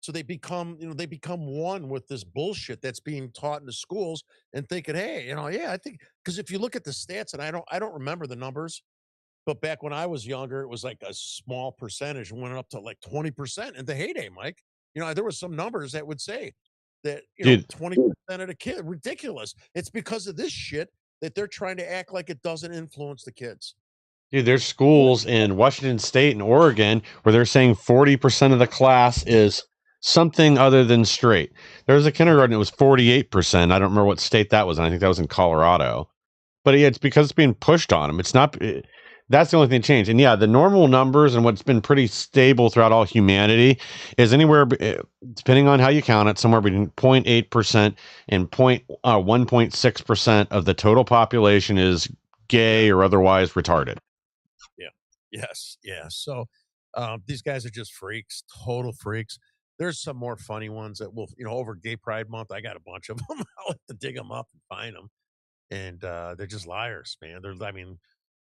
D: So they become one with this bullshit that's being taught in the schools and thinking, hey, I think, because if you look at the stats, and I don't remember the numbers, but back when I was younger, it was like a small percentage and went up to like 20% in the heyday, Mike. You know, there was some numbers that would say that, you
E: Dude.
D: know, 20% of the kids, ridiculous. It's because of this shit that they're trying to act like it doesn't influence the kids.
E: Dude, there's schools in Washington State and Oregon where they're saying 40% of the class is something other than straight. There was a kindergarten that was 48%. I don't remember what state that was in. I think that was in Colorado. But yeah, it's because it's being pushed on them. It's not. That's the only thing that changed. And yeah, the normal numbers and what's been pretty stable throughout all humanity is anywhere, depending on how you count it, somewhere between 0.8% and 1.6% of the total population is gay or otherwise retarded.
D: Yes. Yeah. So these guys are just freaks, total freaks. There's some more funny ones that will, you know, over Gay Pride Month, I got a bunch of them. I'll have to dig them up and find them. And they're just liars, man. I mean,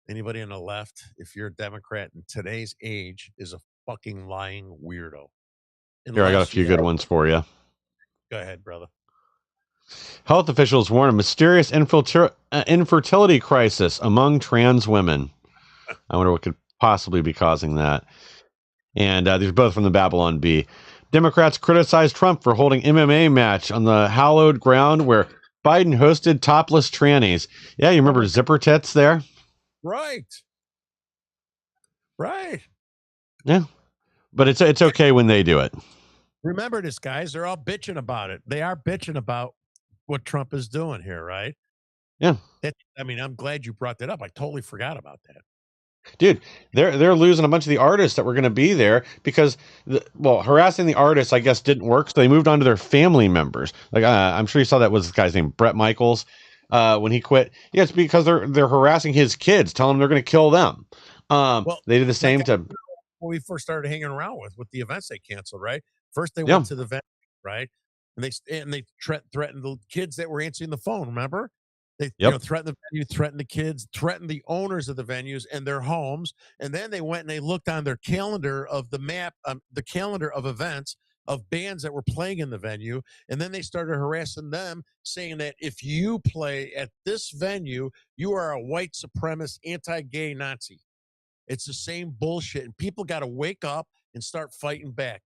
D: anybody on the left, if you're a Democrat in today's age, is a fucking lying weirdo.
E: Here, I got a few good ones for you.
D: Go ahead, brother.
E: Health officials warn a mysterious infertility crisis among trans women. I wonder what could possibly be causing that. And these are both from the Babylon Bee. Democrats criticize Trump for holding MMA match on the hallowed ground where Biden hosted topless trannies. Yeah, you remember zipper tits there?
D: Right.
E: Yeah. But it's okay when they do it.
D: Remember this, guys. They're all bitching about it. They are bitching about what Trump is doing here, right?
E: Yeah.
D: I mean, I'm glad you brought that up. I totally forgot about that.
E: Dude, they're losing a bunch of the artists that were going to be there because, harassing the artists, I guess, didn't work. So they moved on to their family members. Like, I'm sure you saw that was this guy's name, Brett Michaels, when he quit. Yeah, it's because they're harassing his kids, telling them they're going to kill them. They did the same to
D: when we first started hanging around with the events they canceled, right? First they went to the venue, right? And they threatened the kids that were answering the phone, remember? They threatened the venue, threatened the kids, threatened the owners of the venues and their homes. And then they went and they looked on their calendar of the map, the calendar of events of bands that were playing in the venue. And then they started harassing them, saying that if you play at this venue, you are a white supremacist, anti-gay Nazi. It's the same bullshit. And people got to wake up and start fighting back.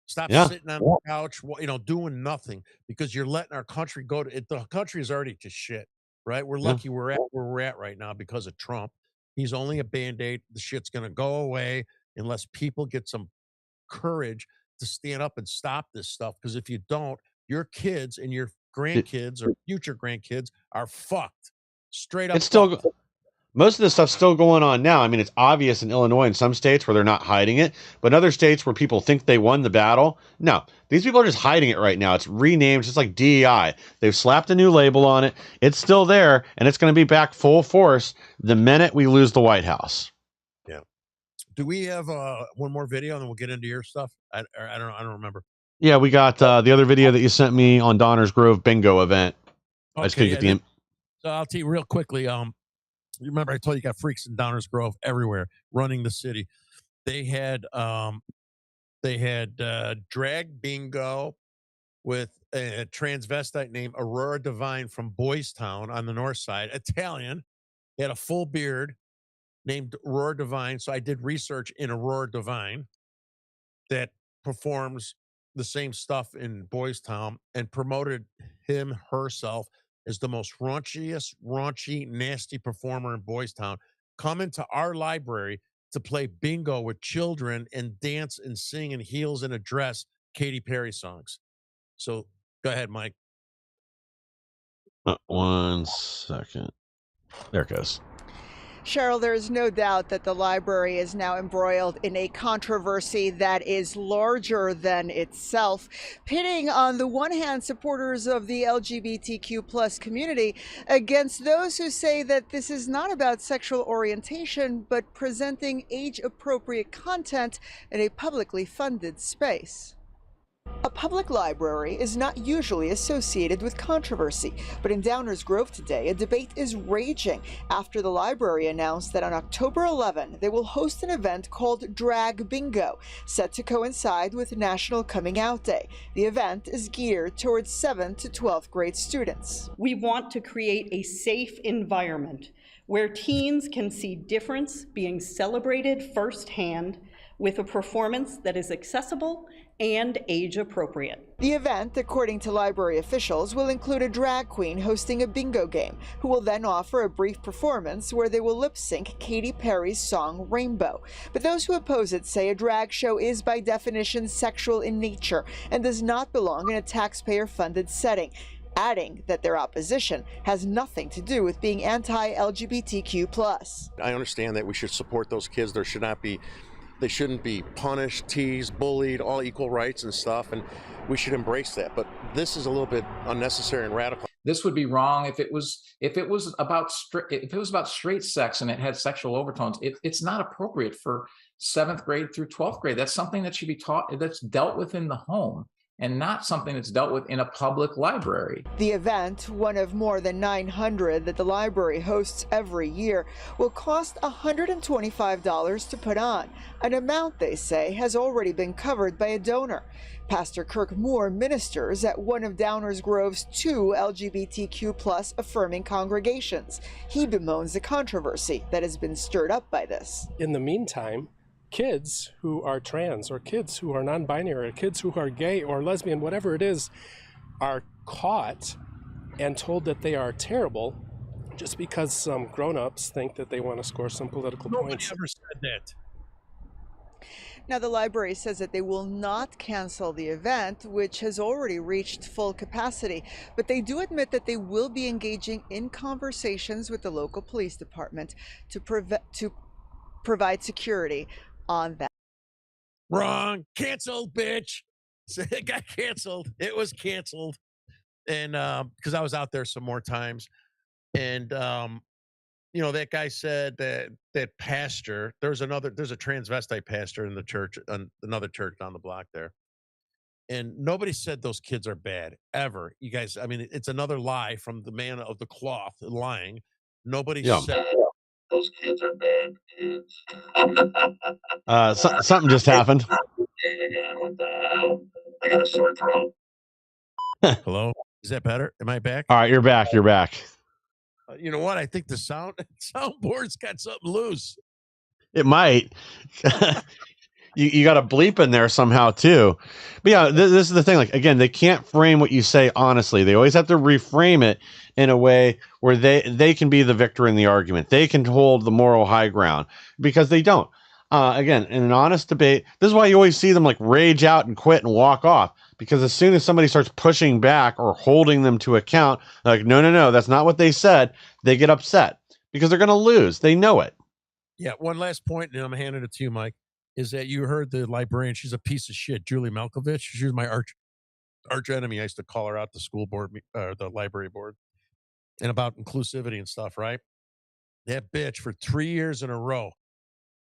D: Stop sitting on the couch, doing nothing, because you're letting our country go to it. The country is already to shit, right? We're lucky we're at where we're at right now because of Trump. He's only a Band-Aid. The shit's going to go away unless people get some courage to stand up and stop this stuff. Because if you don't, your kids and your grandkids or future grandkids are fucked. Straight up.
E: It's still most of this stuff's still going on now. I mean, it's obvious in Illinois and some states where they're not hiding it, but in other states where people think they won the battle, no, these people are just hiding it right now. It's renamed, just like DEI. They've slapped a new label on it. It's still there, and it's going to be back full force the minute we lose the White House.
D: Yeah. Do we have one more video, and then we'll get into your stuff? I don't remember.
E: Yeah, we got the other video that you sent me on Downers Grove bingo event.
D: Okay,
E: I just couldn't get
D: so I'll tell you real quickly. You remember I told you got freaks in Downers Grove everywhere running the city. They had drag bingo with a transvestite named Aurora Divine from Boys Town on the north side, Italian. He had a full beard named Aurora Divine. So I did research in Aurora Divine that performs the same stuff in Boys Town and promoted herself is the most raunchy, nasty performer in Boys Town. Come into our library to play bingo with children and dance and sing in heels and a dress Katy Perry songs. So go ahead, Mike.
E: 1 second. There it goes.
K: Cheryl, there is no doubt that the library is now embroiled in a controversy that is larger than itself, pitting on the one hand supporters of the LGBTQ plus community against those who say that this is not about sexual orientation, but presenting age-appropriate content in a publicly funded space. A public library is not usually associated with controversy, but in Downers Grove today, a debate is raging after the library announced that on October 11, they will host an event called Drag Bingo, set to coincide with National Coming Out Day. The event is geared towards 7th to 12th grade students.
L: We want to create a safe environment where teens can see difference being celebrated firsthand with a performance that is accessible and age appropriate.
K: The event, according to library officials, will include a drag queen hosting a bingo game, who will then offer a brief performance where they will lip sync Katy Perry's song Rainbow. But those who oppose it say a drag show is by definition sexual in nature and does not belong in a taxpayer-funded setting, adding that their opposition has nothing to do with being anti-LGBTQ+.
D: I understand that we should support those kids. They shouldn't be punished, teased, bullied, all equal rights and stuff, and we should embrace that. But this is a little bit unnecessary and radical.
M: This would be wrong if it was about straight sex and it had sexual overtones. It's not appropriate for 7th grade through 12th grade. That's something that should be taught, that's dealt with in the home, and not something that's dealt with in a public library.
K: The event, one of more than 900 that the library hosts every year, will cost $125 to put on, an amount they say has already been covered by a donor. Pastor Kirk Moore ministers at one of Downers Grove's 2 LGBTQ+ affirming congregations. He bemoans the controversy that has been stirred up by this.
N: In the meantime, kids who are trans or kids who are non-binary or kids who are gay or lesbian, whatever it is, are caught and told that they are terrible just because some grown-ups think that they want to score some political points.
D: Nobody ever said that.
K: Now, the library says that they will not cancel the event, which has already reached full capacity, but they do admit that they will be engaging in conversations with the local police department to provide security on that.
D: Wrong. Canceled, bitch. It got canceled. It was canceled. And because I was out there some more times. And that guy said that pastor, there's a transvestite pastor in the church, another church down the block there. And nobody said those kids are bad, ever. You guys, I mean, it's another lie from the man of the cloth lying. Nobody said
O: those kids are bad kids.
E: Something just happened.
O: What the hell? I got a sore throat.
D: Hello? Is that better? Am I back?
E: All right, you're back. You're back.
D: You know what? I think the soundboard's got something loose.
E: It might. You got a bleep in there somehow too. But yeah, this is the thing. Like, again, they can't frame what you say honestly. They always have to reframe it in a way where they can be the victor in the argument. They can hold the moral high ground, because they don't. Again, in an honest debate, this is why you always see them like rage out and quit and walk off. Because as soon as somebody starts pushing back or holding them to account, like, no, that's not what they said, they get upset because they're going to lose. They know it.
D: Yeah. One last point, and I'm handing it to you, Mike, is that you heard the librarian. She's a piece of shit, Julie Malkovich. She was my arch enemy. I used to call her out the school board, the library board, and about inclusivity and stuff, right? That bitch for 3 years in a row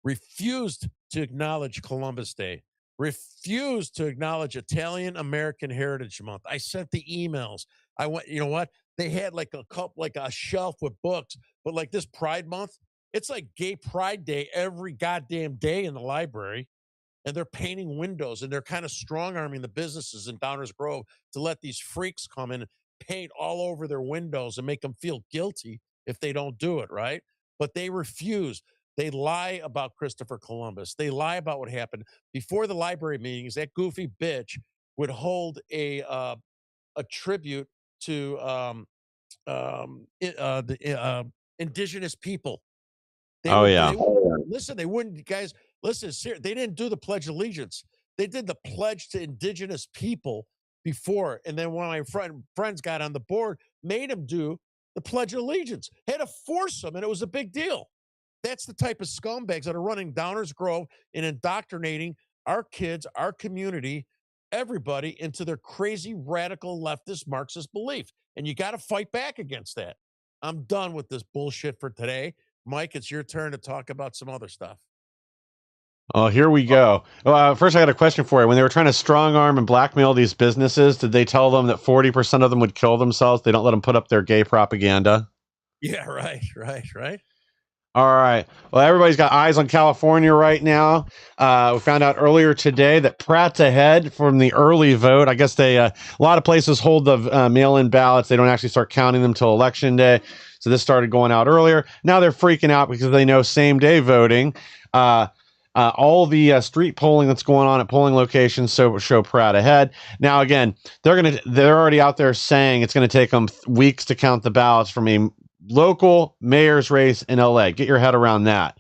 D: refused to acknowledge Columbus Day, refused to acknowledge Italian American Heritage Month. I sent the emails. I went, you know what? They had like a shelf with books, but like this Pride Month, it's like Gay Pride Day every goddamn day in the library. And they're painting windows, and they're kind of strong-arming the businesses in Downers Grove to let these freaks come in and paint all over their windows and make them feel guilty if they don't do it, right? But they refuse. They lie about Christopher Columbus. They lie about what happened. Before the library meetings, that goofy bitch would hold a tribute to the indigenous people. They wouldn't, guys, listen, they didn't do the Pledge of Allegiance. They did the pledge to indigenous people before. And then when my friends got on the board, made them do the Pledge of Allegiance. Had to force them, and it was a big deal. That's the type of scumbags that are running Downers Grove and indoctrinating our kids, our community, everybody into their crazy, radical, leftist, Marxist belief. And you got to fight back against that. I'm done with this bullshit for today. Mike, it's your turn to talk about some other stuff.
E: Oh, here we go. First, I got a question for you. When they were trying to strong arm and blackmail these businesses, did they tell them that 40% of them would kill themselves? They don't let them put up their gay propaganda?
D: Yeah, right.
E: All right. Well, everybody's got eyes on California right now. We found out earlier today that Pratt's ahead from the early vote. I guess a lot of places hold the mail-in ballots. They don't actually start counting them till Election Day. So this started going out earlier. Now they're freaking out because they know same-day voting. All the street polling that's going on at polling locations show Pratt ahead. Now, again, they're already out there saying it's going to take them weeks to count the ballots from a local mayor's race in LA. Get your head around that.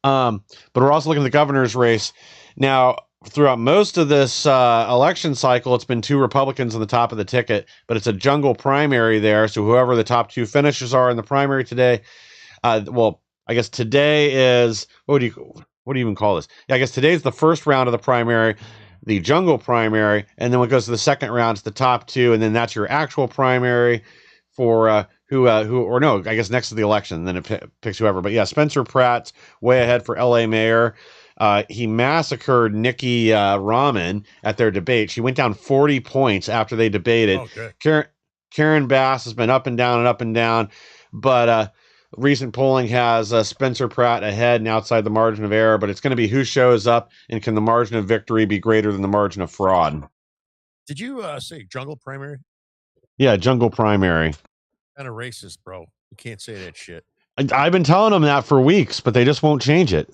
E: But we're also looking at the governor's race. Now, throughout most of this election cycle, it's been two Republicans on the top of the ticket, but it's a jungle primary there. So whoever the top two finishers are in the primary today, well, I guess today is, what do you even call this? Yeah, I guess today's the first round of the primary, the jungle primary, and then when it goes to the second round, it's the top two, and then that's your actual primary for I guess next to the election, then it picks whoever. But yeah, Spencer Pratt's way ahead for LA mayor. He massacred Nikki Raman at their debate. She went down 40 points after they debated. Karen Bass has been up and down, but recent polling has Spencer Pratt ahead and outside the margin of error, but it's going to be who shows up and can the margin of victory be greater than the margin of fraud.
D: Did you say jungle primary?
E: Yeah, jungle primary.
D: Kind of racist, bro. You can't say that shit.
E: I've been telling them that for weeks, but they just won't change it.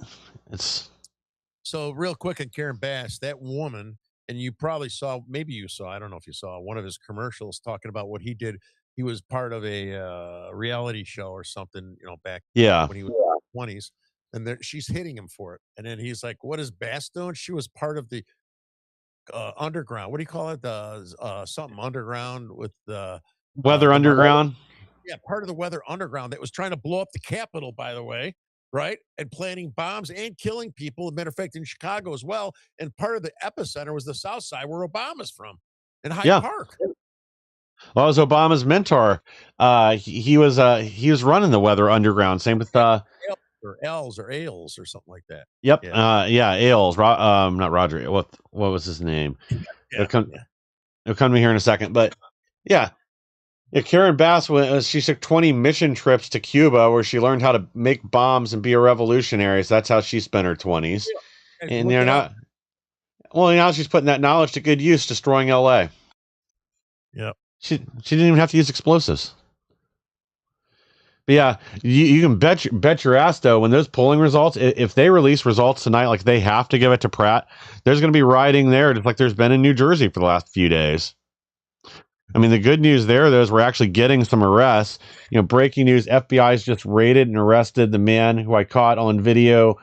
D: So real quick on Karen Bass, that woman, and you probably saw, maybe you saw, I don't know if you saw one of his commercials talking about what he did. He was part of a reality show or something, back when he was in his 20s, and she's hitting him for it. And then he's like, what is Bass doing? She was part of the underground. What do you call it? The something underground with the
E: Weather Underground.
D: Yeah, part of the Weather Underground that was trying to blow up the Capitol, by the way, right? And planting bombs and killing people. As a matter of fact, in Chicago as well. And part of the epicenter was the South Side, where Obama's from, in Hyde Park.
E: Well, I was Obama's mentor. He was running the Weather Underground. Same with
D: or Els or Ailes or something like that.
E: Yep. Yeah. Ailes. Not Roger. What was his name? It'll come to me here in a second. But yeah. Yeah, Karen Bass, she took 20 mission trips to Cuba where she learned how to make bombs and be a revolutionary. So that's how she spent her 20s. Yeah. And now she's putting that knowledge to good use, destroying LA.
D: Yep.
E: She didn't even have to use explosives. But yeah, you can bet your ass though, when those polling results, if they release results tonight, like they have to give it to Pratt, there's going to be rioting there, just like there's been in New Jersey for the last few days. I mean, the good news there, though, is we're actually getting some arrests. Breaking news, FBI's just raided and arrested the man who I caught on video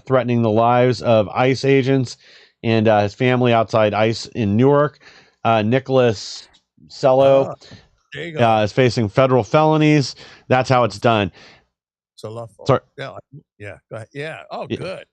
E: threatening the lives of ICE agents and his family outside ICE in Newark. Nicholas Cello is facing federal felonies. That's how it's done.
D: Sorry. Yeah. Go ahead. Yeah. Oh,
E: Yeah.
D: good.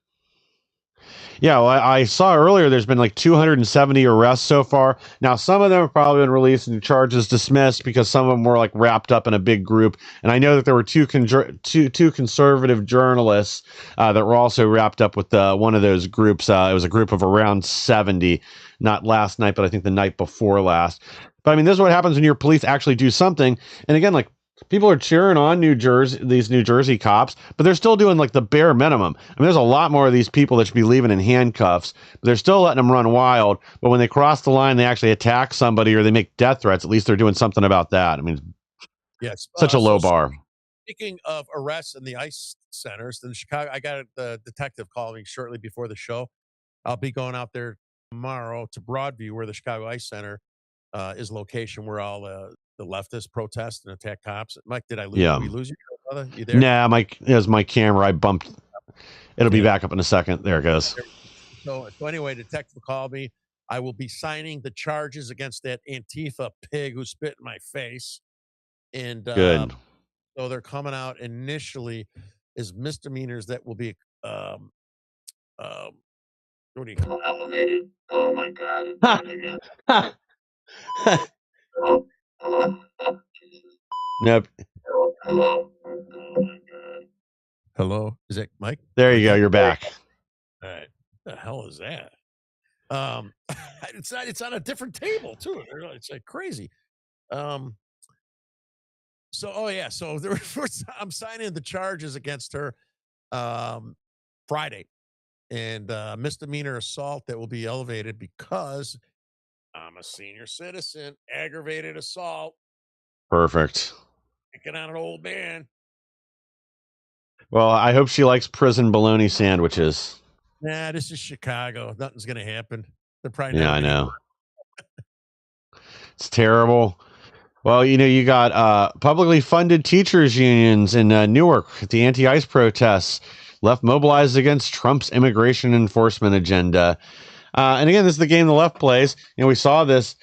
E: Yeah, well, I saw earlier there's been like 270 arrests so far. Now, some of them have probably been released and charges dismissed because some of them were like wrapped up in a big group. And I know that there were two conservative journalists that were also wrapped up with one of those groups. It was a group of around 70, not last night, but I think the night before last. But I mean, this is what happens when your police actually do something. And again, like, people are cheering on these New Jersey cops, but they're still doing like the bare minimum. I mean, there's a lot more of these people that should be leaving in handcuffs, but they're still letting them run wild. But when they cross the line, they actually attack somebody or they make death threats. At least they're doing something about that. I mean,
D: yes,
E: such a low bar.
D: Speaking of arrests in the ICE centers, in Chicago, I got the detective calling me shortly before the show. I'll be going out there tomorrow to Broadview, where the Chicago ICE Center is location, where all the leftists protest and attack cops. Mike, did I lose?
E: Yeah.
D: Did we lose you, brother? You there?
E: Nah, there's my camera. I bumped. It'll be back up in a second. There it goes.
D: So anyway, detective called me. I will be signing the charges against that Antifa pig who spit in my face. And
E: Good.
D: So they're coming out initially as misdemeanors that will be what do you call it?
O: Elevated. Oh my God.
E: Nope.
O: Hello. Oh my God.
D: Hello, is that Mike?
E: There you go. You're back.
D: All right. The hell is that? It's on a different table too. It's like crazy. So I'm signing the charges against her Friday, and misdemeanor assault that will be elevated because I'm a senior citizen. Aggravated assault,
E: Perfect.
D: picking on an old man.
E: Well, I hope she likes prison bologna sandwiches.
D: Nah, this is Chicago. Nothing's gonna happen. They're probably
E: Yeah,
D: never
E: I
D: gonna
E: know. It's terrible. Well, you got publicly funded teachers unions in Newark at the anti-ICE protests, left mobilized against Trump's immigration enforcement agenda. And again, this is the game the left plays. We saw this.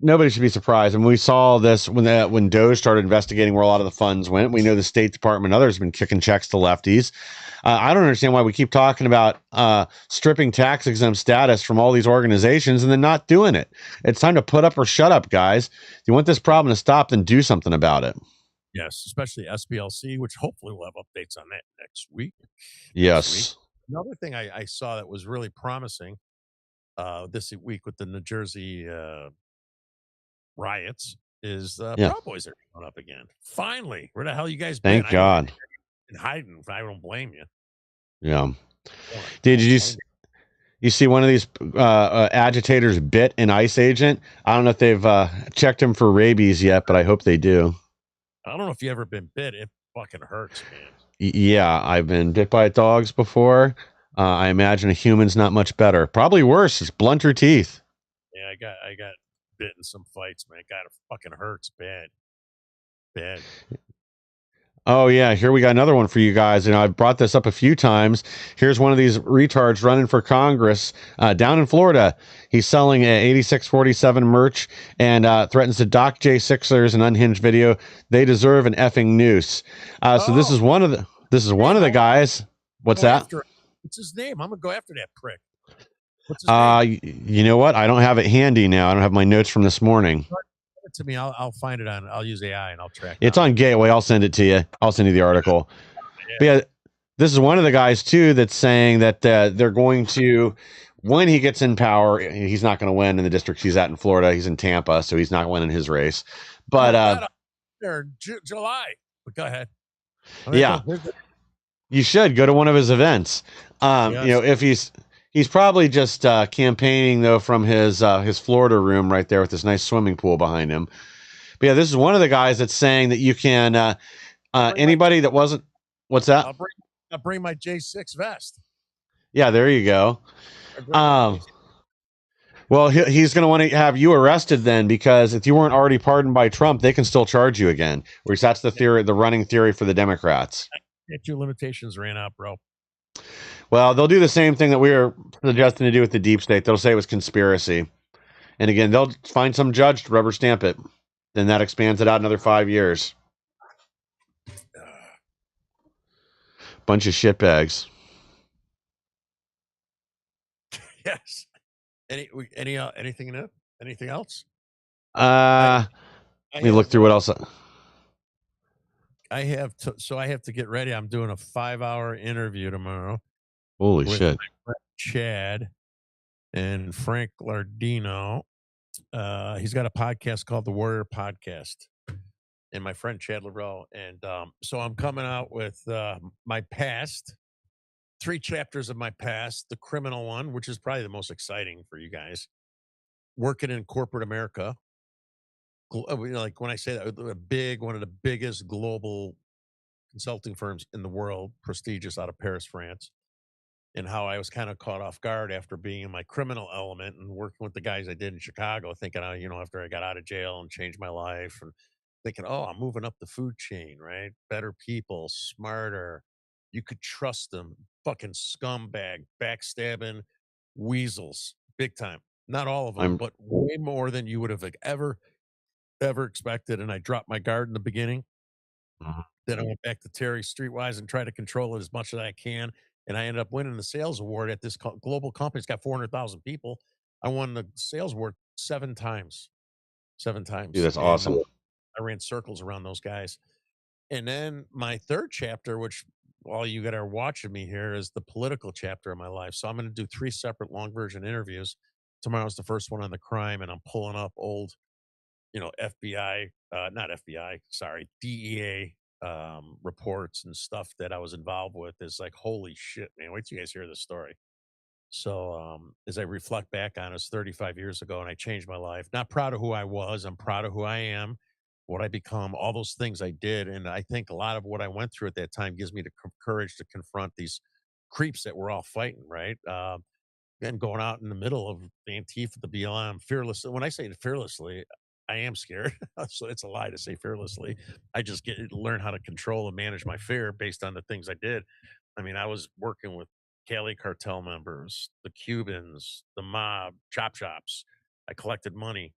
E: Nobody should be surprised. And we saw this when DOJ started investigating where a lot of the funds went. We know the State Department and others have been kicking checks to lefties. I don't understand why we keep talking about stripping tax exempt status from all these organizations and then not doing it. It's time to put up or shut up, guys. If you want this problem to stop, then do something about it.
D: Yes, especially SBLC, which hopefully we'll have updates on that next week.
E: Yes.
D: Another thing I saw that was really promising this week with the New Jersey riots is Proud Boys are coming up again. Finally, where the hell you guys been?
E: Thank God.
D: Been hiding. I don't blame you.
E: Yeah. Did you see one of these agitators bit an ICE agent? I don't know if they've checked him for rabies yet, but I hope they do.
D: I don't know if you ever been bit. It fucking hurts, man.
E: Yeah, I've been bit by dogs before. I imagine a human's not much better. Probably worse. It's blunter teeth.
D: Yeah, I got bit in some fights, man. God, it fucking hurts bad.
E: Oh, yeah. Here we got another one for you guys. I've brought this up a few times. Here's one of these retards running for Congress down in Florida. He's selling 8647 merch and threatens to dock J6ers an unhinged video. They deserve an effing noose. So this is one of the guys. What's that?
D: What's his name? I'm going to go after that prick. What's his name?
E: You know what? I don't have it handy now. I don't have my notes from this morning.
D: Send it to me. I'll find it I'll use AI and I'll track it.
E: It's on Gateway. I'll send it to you. I'll send you the article. But yeah, this is one of the guys too that's saying that they're going to, when he gets in power, he's not going to win in the district he's at in Florida. He's in Tampa, so he's not winning his race. But
D: July. But go ahead.
E: Yeah, you should go to one of his events. If he's probably just campaigning though from his Florida room right there with this nice swimming pool behind him. But yeah, this is one of the guys that's saying that you can anybody that wasn't. What's that?
D: I'll bring my J6 vest.
E: Yeah, there you go. Well, he's going to want to have you arrested then, because if you weren't already pardoned by Trump, they can still charge you again. Which that's the theory, the running theory for the Democrats.
D: Your limitations ran out, bro.
E: Well, they'll do the same thing that we were suggesting to do with the deep state. They'll say it was conspiracy. And again, they'll find some judge to rubber stamp it. Then that expands it out another 5 years. Bunch of shitbags.
D: Yes. Anything in it? Anything else?
E: Let me look through what else.
D: I have to get ready. I'm doing a 5-hour interview tomorrow.
E: Holy
D: with
E: shit.
D: my friend Chad and Frank Lardino. He's got a podcast called The Warrior Podcast. And my friend Chad Laurel. And so I'm coming out with my past, 3 chapters of my past, the criminal one, which is probably the most exciting for you guys. Working in corporate America. Like when I say that, one of the biggest global consulting firms in the world, prestigious, out of Paris, France. And how I was kind of caught off guard after being in my criminal element and working with the guys I did in Chicago, thinking, after I got out of jail and changed my life, and thinking, I'm moving up the food chain, right? Better people, smarter. You could trust them. Fucking scumbag, backstabbing weasels, big time. Not all of them, but way more than you would have ever expected. And I dropped my guard in the beginning. Then I went back to Terry Streetwise and tried to control it as much as I can. And I ended up winning the sales award at this global company. It's got 400,000 people. I won the sales award 7 times. 7 times.
E: Dude, that's awesome.
D: I ran circles around those guys. And then my 3rd chapter, which all you that are watching me here, is the political chapter of my life. So I'm going to do 3 separate long version interviews. Tomorrow's the first one on the crime, and I'm pulling up old FBI, not FBI, sorry, DEA reports and stuff that I was involved with is like, holy shit, man. Wait till you guys hear this story. So as I reflect back on it, it's 35 years ago and I changed my life. Not proud of who I was. I'm proud of who I am, what I become, all those things I did. And I think a lot of what I went through at that time gives me the courage to confront these creeps that we're all fighting, right? And going out in the middle of the Antifa, the BLM, fearlessly. When I say fearlessly, I am scared. So it's a lie to say fearlessly. I just learn how to control and manage my fear based on the things I did. I mean, I was working with Cali cartel members, the Cubans, the mob, chop shops. I collected money,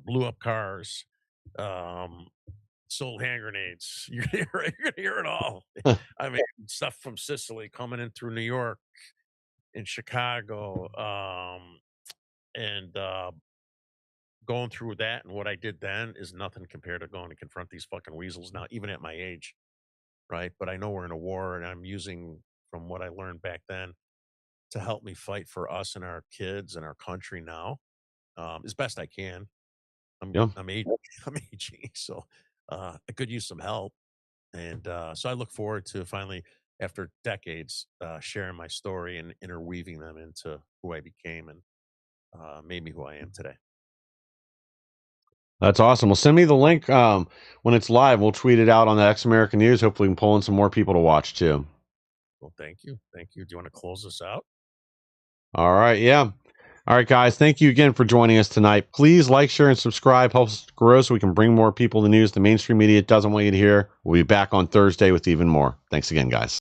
D: blew up cars, sold hand grenades. You're gonna hear it all. I mean, stuff from Sicily coming in through New York, in Chicago, and going through that and what I did then is nothing compared to going to confront these fucking weasels now, even at my age, right? But I know we're in a war, and I'm using from what I learned back then to help me fight for us and our kids and our country now, as best I can. I'm aging, so I could use some help, and so I look forward to finally, after decades, sharing my story and interweaving them into who I became and made me who I am today.
E: That's awesome. Well, send me the link when it's live. We'll tweet it out on the X American News. Hopefully, we can pull in some more people to watch too.
D: Well, thank you. Thank you. Do you want to close this out?
E: All right. Yeah. All right, guys. Thank you again for joining us tonight. Please like, share, and subscribe. Helps us grow so we can bring more people the news the mainstream media doesn't want you to hear. We'll be back on Thursday with even more. Thanks again, guys.